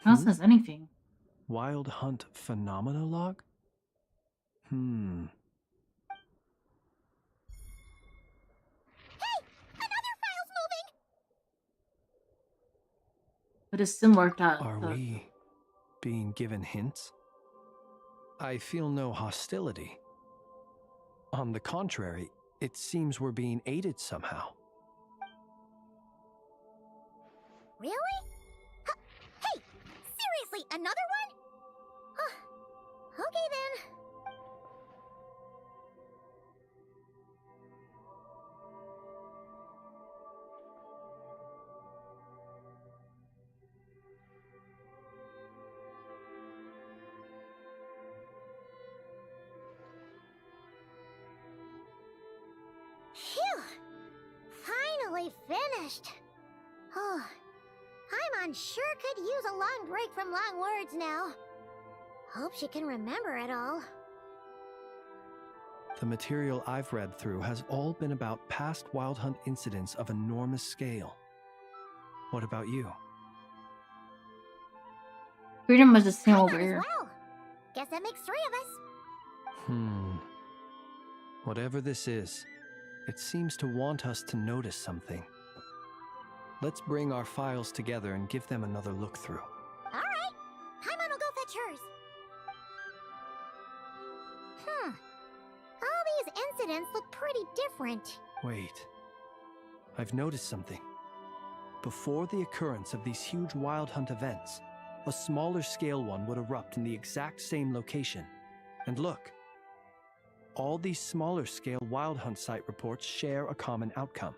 [SPEAKER 1] No one says anything.
[SPEAKER 7] Wild Hunt Phenomenolog?
[SPEAKER 10] Hey, another file's moving!
[SPEAKER 1] But it's similar to...
[SPEAKER 7] Are we being given hints? I feel no hostility. On the contrary, it seems we're being aided somehow.
[SPEAKER 10] Really? Hey, seriously, another one? Okay then. Phew! Finally finished. Oh, Paimon sure could use a long break from long words now. Hope she can remember it all.
[SPEAKER 7] The material I've read through has all been about past Wild Hunt incidents of enormous scale. What about you?
[SPEAKER 1] Pretty much the same
[SPEAKER 10] I
[SPEAKER 1] over
[SPEAKER 10] got as
[SPEAKER 1] here.
[SPEAKER 10] well. Guess that makes 3 of us.
[SPEAKER 7] Whatever this is, it seems to want us to notice something. Let's bring our files together and give them another look through.
[SPEAKER 10] Alright, Paimon will go fetch hers. All these incidents look pretty different.
[SPEAKER 7] Wait. I've noticed something. Before the occurrence of these huge Wild Hunt events, a smaller scale one would erupt in the exact same location. And look. All these smaller scale Wild Hunt site reports share a common outcome.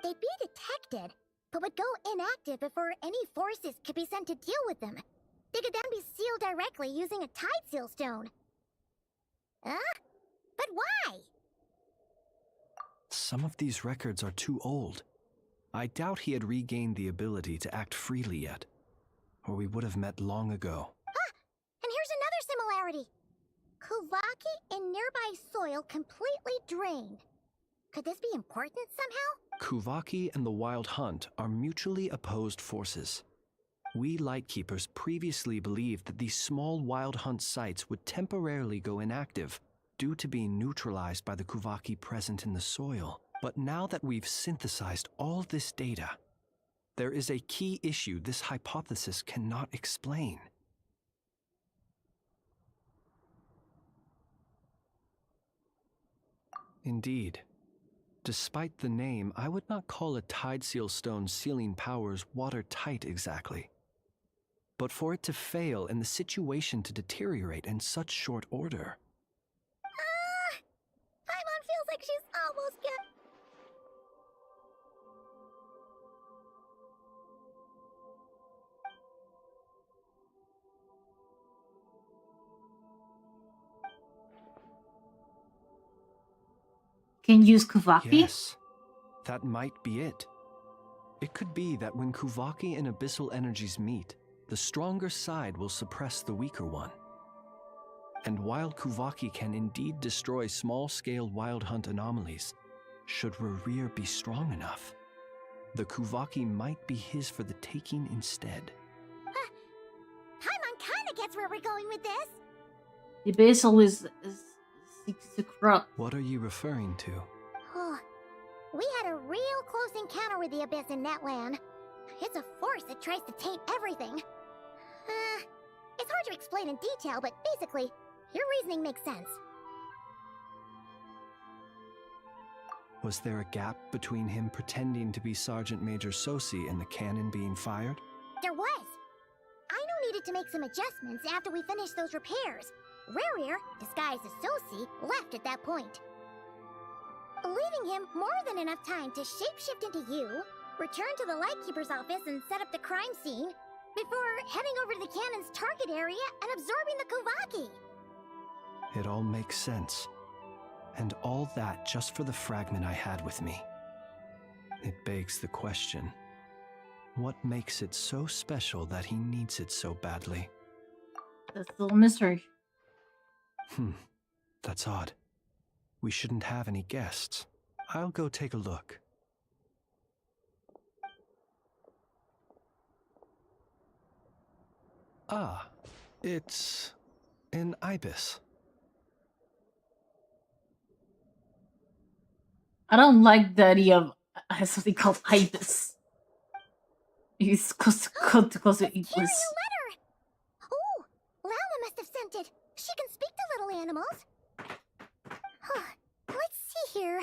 [SPEAKER 10] They'd be detected, but would go inactive before any forces could be sent to deal with them. They could then be sealed directly using a Tide Seal Stone. But why?
[SPEAKER 7] Some of these records are too old. I doubt he had regained the ability to act freely yet, or we would have met long ago.
[SPEAKER 10] And here's another similarity. Kuvaki in nearby soil completely drained. Could this be important somehow?
[SPEAKER 7] Kuvaki and the Wild Hunt are mutually opposed forces. We Lightkeepers previously believed that these small Wild Hunt sites would temporarily go inactive due to being neutralized by the Kuvaki present in the soil. But now that we've synthesized all this data, there is a key issue this hypothesis cannot explain. Indeed. Despite the name, I would not call a Tide Seal Stone's sealing powers watertight exactly. But for it to fail and the situation to deteriorate in such short order...
[SPEAKER 10] Paimon feels like she's almost
[SPEAKER 1] Can use Kuvaki?
[SPEAKER 7] Yes, that might be it. It could be that when Kuvaki and Abyssal energies meet, the stronger side will suppress the weaker one. And while Kuvaki can indeed destroy small-scale wild hunt anomalies, should Rerir be strong enough, the Kuvaki might be his for the taking instead.
[SPEAKER 10] Paimon kinda gets where we're going with this.
[SPEAKER 1] The Basil is seeks to corrupt.
[SPEAKER 7] What are you referring to?
[SPEAKER 10] Oh, we had a real close encounter with the Abyss in Netland. It's a force that tries to taint everything. It's hard to explain in detail, but basically, your reasoning makes sense.
[SPEAKER 7] Was there a gap between him pretending to be Sergeant Major Sosi and the cannon being fired?
[SPEAKER 10] There was. Aino needed to make some adjustments after we finished those repairs. Rerir, disguised as Sosi, left at that point. Leaving him more than enough time to shapeshift into you, return to the Lightkeeper's office and set up the crime scene, before heading over to the cannon's target area and absorbing the Kuvaki.
[SPEAKER 7] It all makes sense. And all that just for the fragment I had with me. It begs the question, what makes it so special that he needs it so badly?
[SPEAKER 1] That's still a mystery.
[SPEAKER 7] That's odd. We shouldn't have any guests. I'll go take a look. Ah, it's an ibis.
[SPEAKER 1] I don't like the idea of something called ibis. He's close to ibis.
[SPEAKER 10] Carrying a letter! Oh, Lala must have sent it. She can speak to little animals. Let's see here.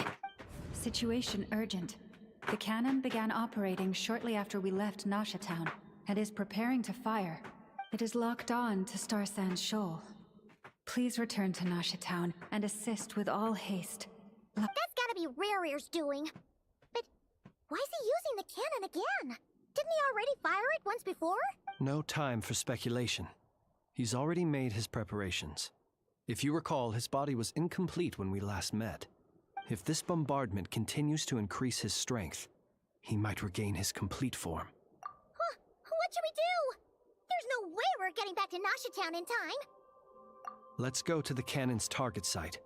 [SPEAKER 11] Situation urgent. The cannon began operating shortly after we left Nasha Town and is preparing to fire. It is locked on to Star Sand Shoal. Please return to Nasha Town and assist with all haste.
[SPEAKER 10] That's gotta be Rerir's doing. But why is he using the cannon again? Didn't he already fire it once before?
[SPEAKER 7] No time for speculation. He's already made his preparations. If you recall, his body was incomplete when we last met. If this bombardment continues to increase his strength, he might regain his complete form.
[SPEAKER 10] Huh, what should we do? There's no way we're getting back to Nasha Town in time.
[SPEAKER 7] Let's go to the cannon's target site.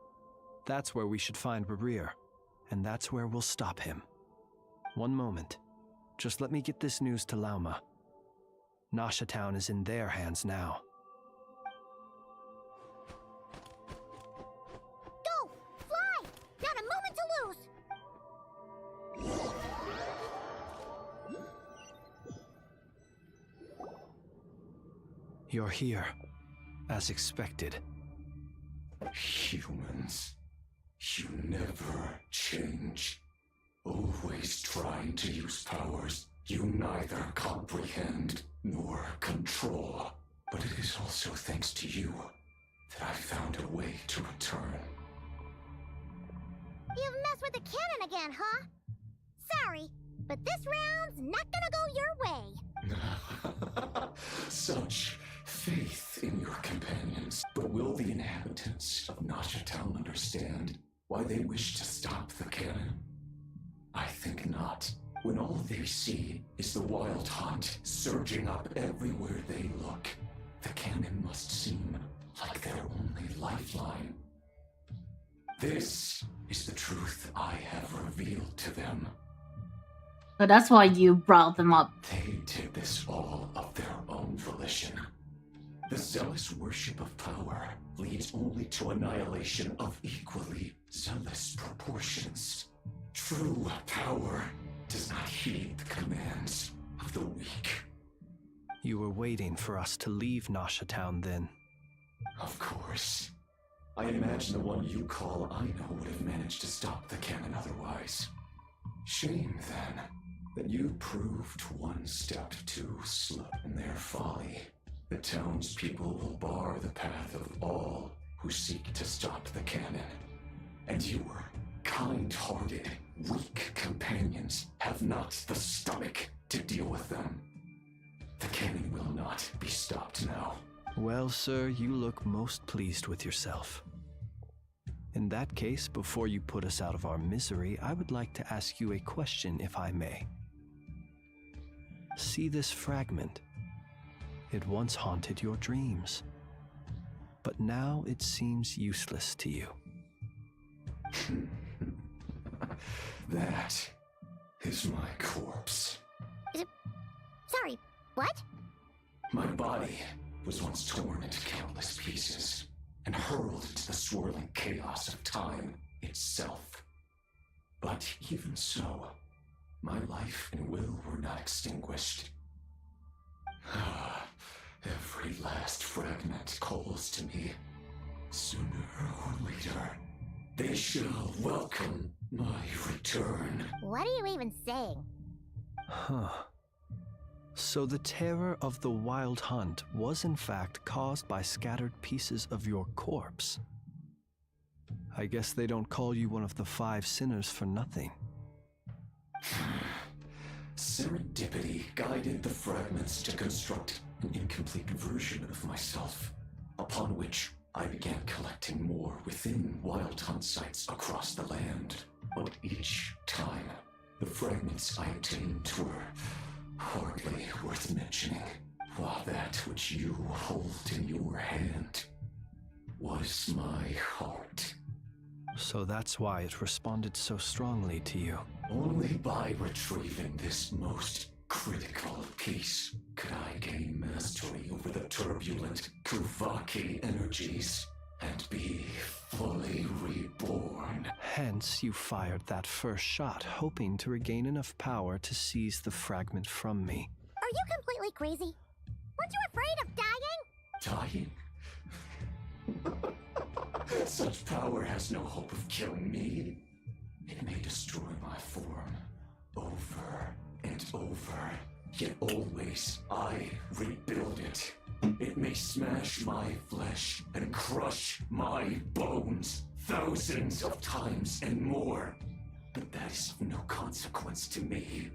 [SPEAKER 7] That's where we should find Rerir, and that's where we'll stop him. One moment. Just let me get this news to Lauma. Nasha Town is in their hands now.
[SPEAKER 10] Go! Fly! Not a moment to lose!
[SPEAKER 7] You're here, as expected.
[SPEAKER 6] Humans, you never change. Always trying to use powers you neither comprehend nor control. But it is also thanks to you that I found a way to return.
[SPEAKER 10] You've messed with the cannon again, huh? Sorry, but this round's not gonna go your way.
[SPEAKER 6] Such faith in your companions. But will the inhabitants of Nasha Town understand why they wish to stop the cannon? I think not. When all they see is the wild hunt surging up everywhere they look, the cannon must seem like their only lifeline. This is the truth I have revealed to them.
[SPEAKER 1] So that's why you brought them up.
[SPEAKER 6] They did this all of their own volition. The zealous worship of power leads only to annihilation of equally zealous proportions. True power does not heed the commands of the weak.
[SPEAKER 7] You were waiting for us to leave Nasha Town then.
[SPEAKER 6] Of course. I imagine the one you call Aino would have managed to stop the cannon otherwise. Shame, then, that you proved one step too slow in their folly. The townspeople will bar the path of all who seek to stop the cannon. And your kind-hearted, weak companions have not the stomach to deal with them. The cannon will not be stopped now.
[SPEAKER 7] Well, sir, you look most pleased with yourself. In that case, before you put us out of our misery, I would like to ask you a question, if I may. See this fragment? It once haunted your dreams. but now it seems useless to you.
[SPEAKER 6] That is my corpse.
[SPEAKER 10] Sorry, what?
[SPEAKER 6] My body was once torn into countless pieces and hurled into the swirling chaos of time itself. But even so, my life and will were not extinguished. Every last fragment calls to me. Sooner or later, they shall welcome my return.
[SPEAKER 10] What are you even saying?
[SPEAKER 7] Huh. So the terror of the Wild Hunt was in fact caused by scattered pieces of your corpse. I guess they don't call you one of the 5 sinners for nothing.
[SPEAKER 6] Serendipity guided the fragments to construct an incomplete version of myself, upon which I began collecting more within Wild Hunt sites across the land. But each time, the fragments I obtained were hardly worth mentioning, while that which you hold in your hand was my heart.
[SPEAKER 7] So that's why it responded so strongly to you.
[SPEAKER 6] Only by retrieving this most critical piece could I gain mastery over the turbulent Kuvaki energies and be fully reborn.
[SPEAKER 7] Hence, you fired that first shot, hoping to regain enough power to seize the fragment from me.
[SPEAKER 10] Are you completely crazy? Weren't you afraid of dying?
[SPEAKER 6] Dying? Such power has no hope of killing me. It may destroy my form over and over, yet always I rebuild it. It may smash my flesh and crush my bones thousands of times and more, but that is of no consequence to me.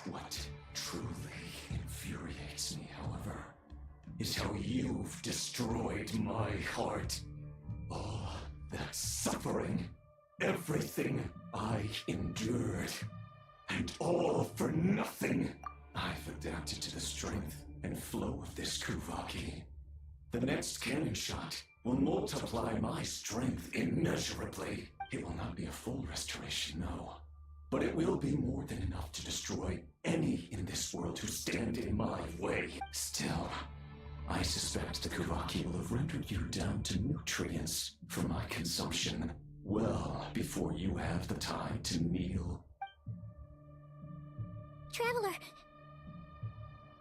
[SPEAKER 6] What truly infuriates me, however, is how you've destroyed my heart. All that suffering, everything I endured, and all for nothing. I've adapted to the strength and flow of this Kuvaki. The next cannon shot will multiply my strength immeasurably. It will not be a full restoration, no. But it will be more than enough to destroy any in this world who stand in my way. Still, I suspect the Kuvaki will have rendered you down to nutrients for my consumption well before you have the time to kneel.
[SPEAKER 10] Traveler!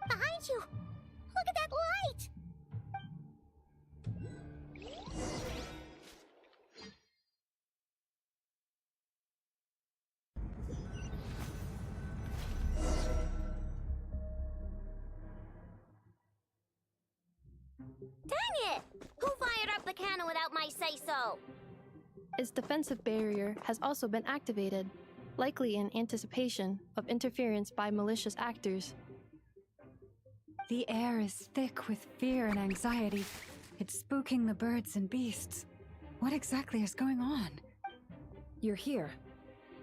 [SPEAKER 10] Behind you! Look at that light! Dang it! Who fired up the cannon without my say-so?
[SPEAKER 12] Its defensive barrier has also been activated, likely in anticipation of interference by malicious actors.
[SPEAKER 11] The air is thick with fear and anxiety. It's spooking the birds and beasts. What exactly is going on?
[SPEAKER 9] You're here.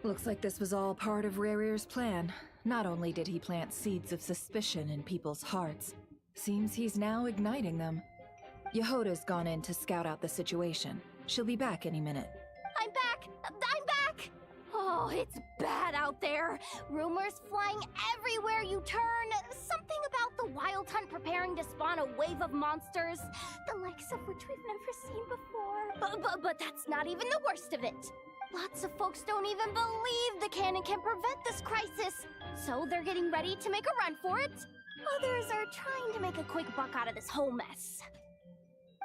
[SPEAKER 9] Looks like this was all part of Rarir's plan. Not only did he plant seeds of suspicion in people's hearts, seems he's now igniting them. Yehoda's gone in to scout out the situation. She'll be back any minute.
[SPEAKER 4] I'm back! I'm back! Oh, it's bad out there. Rumors flying everywhere you turn. Something about the Wild Hunt preparing to spawn a wave of monsters, the likes of which we've never seen before. But that's not even the worst of it. Lots of folks don't even believe the cannon can prevent this crisis, so they're getting ready to make a run for it. Others are trying to make a quick buck out of this whole mess.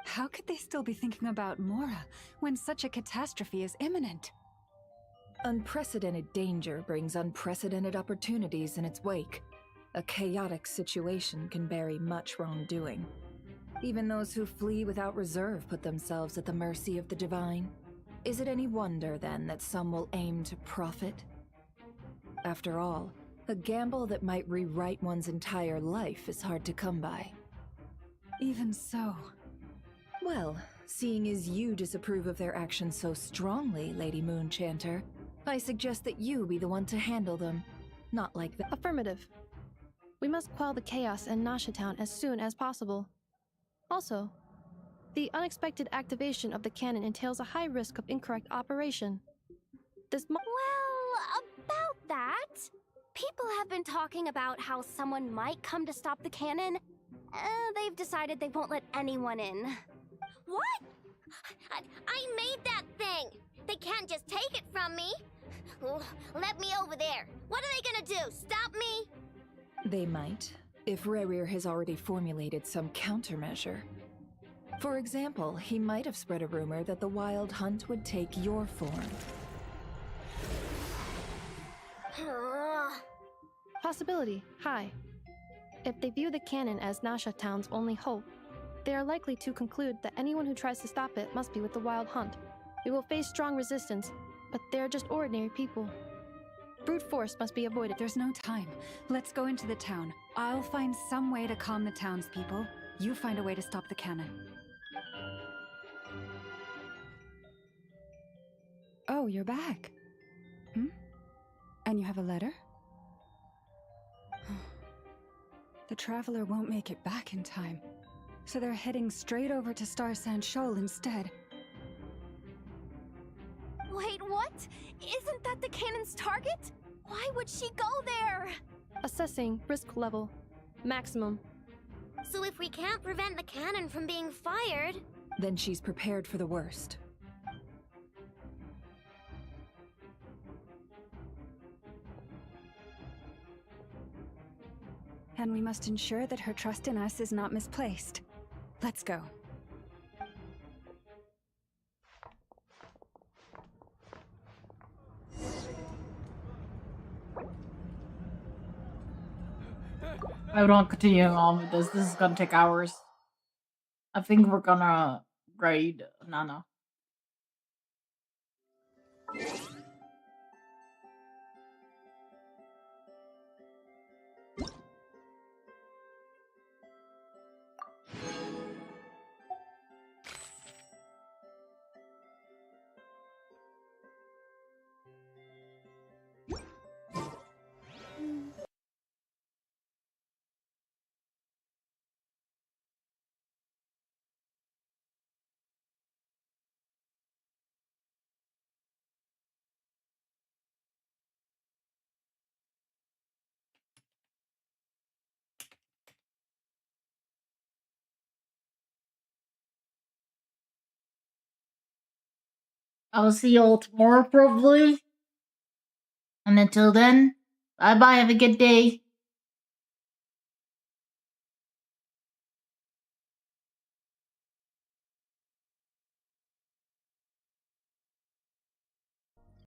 [SPEAKER 11] How could they still be thinking about Mora when such a catastrophe is imminent?
[SPEAKER 9] Unprecedented danger brings unprecedented opportunities in its wake. A chaotic situation can bury much wrongdoing. Even those who flee without reserve put themselves at the mercy of the divine. Is it any wonder, then, that some will aim to profit? After all, a gamble that might rewrite one's entire life is hard to come by.
[SPEAKER 11] Even so.
[SPEAKER 9] Well, seeing as you disapprove of their actions so strongly, Lady Moonchanter, I suggest that you be the one to handle them. Not like that.
[SPEAKER 12] Affirmative. We must quell the chaos in Nasha Town as soon as possible. Also, the unexpected activation of the cannon entails a high risk of incorrect operation.
[SPEAKER 4] Well, about that, people have been talking about how someone might come to stop the cannon. They've decided they won't let anyone in.
[SPEAKER 10] What? I made that thing! They can't just take it from me! Let me over there! What are they gonna do? Stop me?
[SPEAKER 9] They might, if Rerir has already formulated some countermeasure. For example, he might have spread a rumor that the Wild Hunt would take your form.
[SPEAKER 12] Possibility high. If they view the cannon as Nasha Town's only hope, they are likely to conclude that anyone who tries to stop it must be with the Wild Hunt. We will face strong resistance, but they are just ordinary people. Brute force must be avoided.
[SPEAKER 11] There's no time. Let's go into the town. I'll find some way to calm the townspeople. You find a way to stop the cannon. Oh, you're back. And you have a letter? The Traveler won't make it back in time, so they're heading straight over to Star Sand Shoal instead.
[SPEAKER 4] Wait, what? Isn't that the cannon's target? Why would she go there?
[SPEAKER 12] Assessing risk level. Maximum.
[SPEAKER 10] So if we can't prevent the cannon from being fired...
[SPEAKER 9] Then she's prepared for the worst.
[SPEAKER 11] And we must ensure that her trust in us is not misplaced. Let's go.
[SPEAKER 1] I don't continue on with this. This is gonna take hours. I think we're gonna raid Nana. I'll see you all tomorrow, probably. And until then, bye bye, have a good day.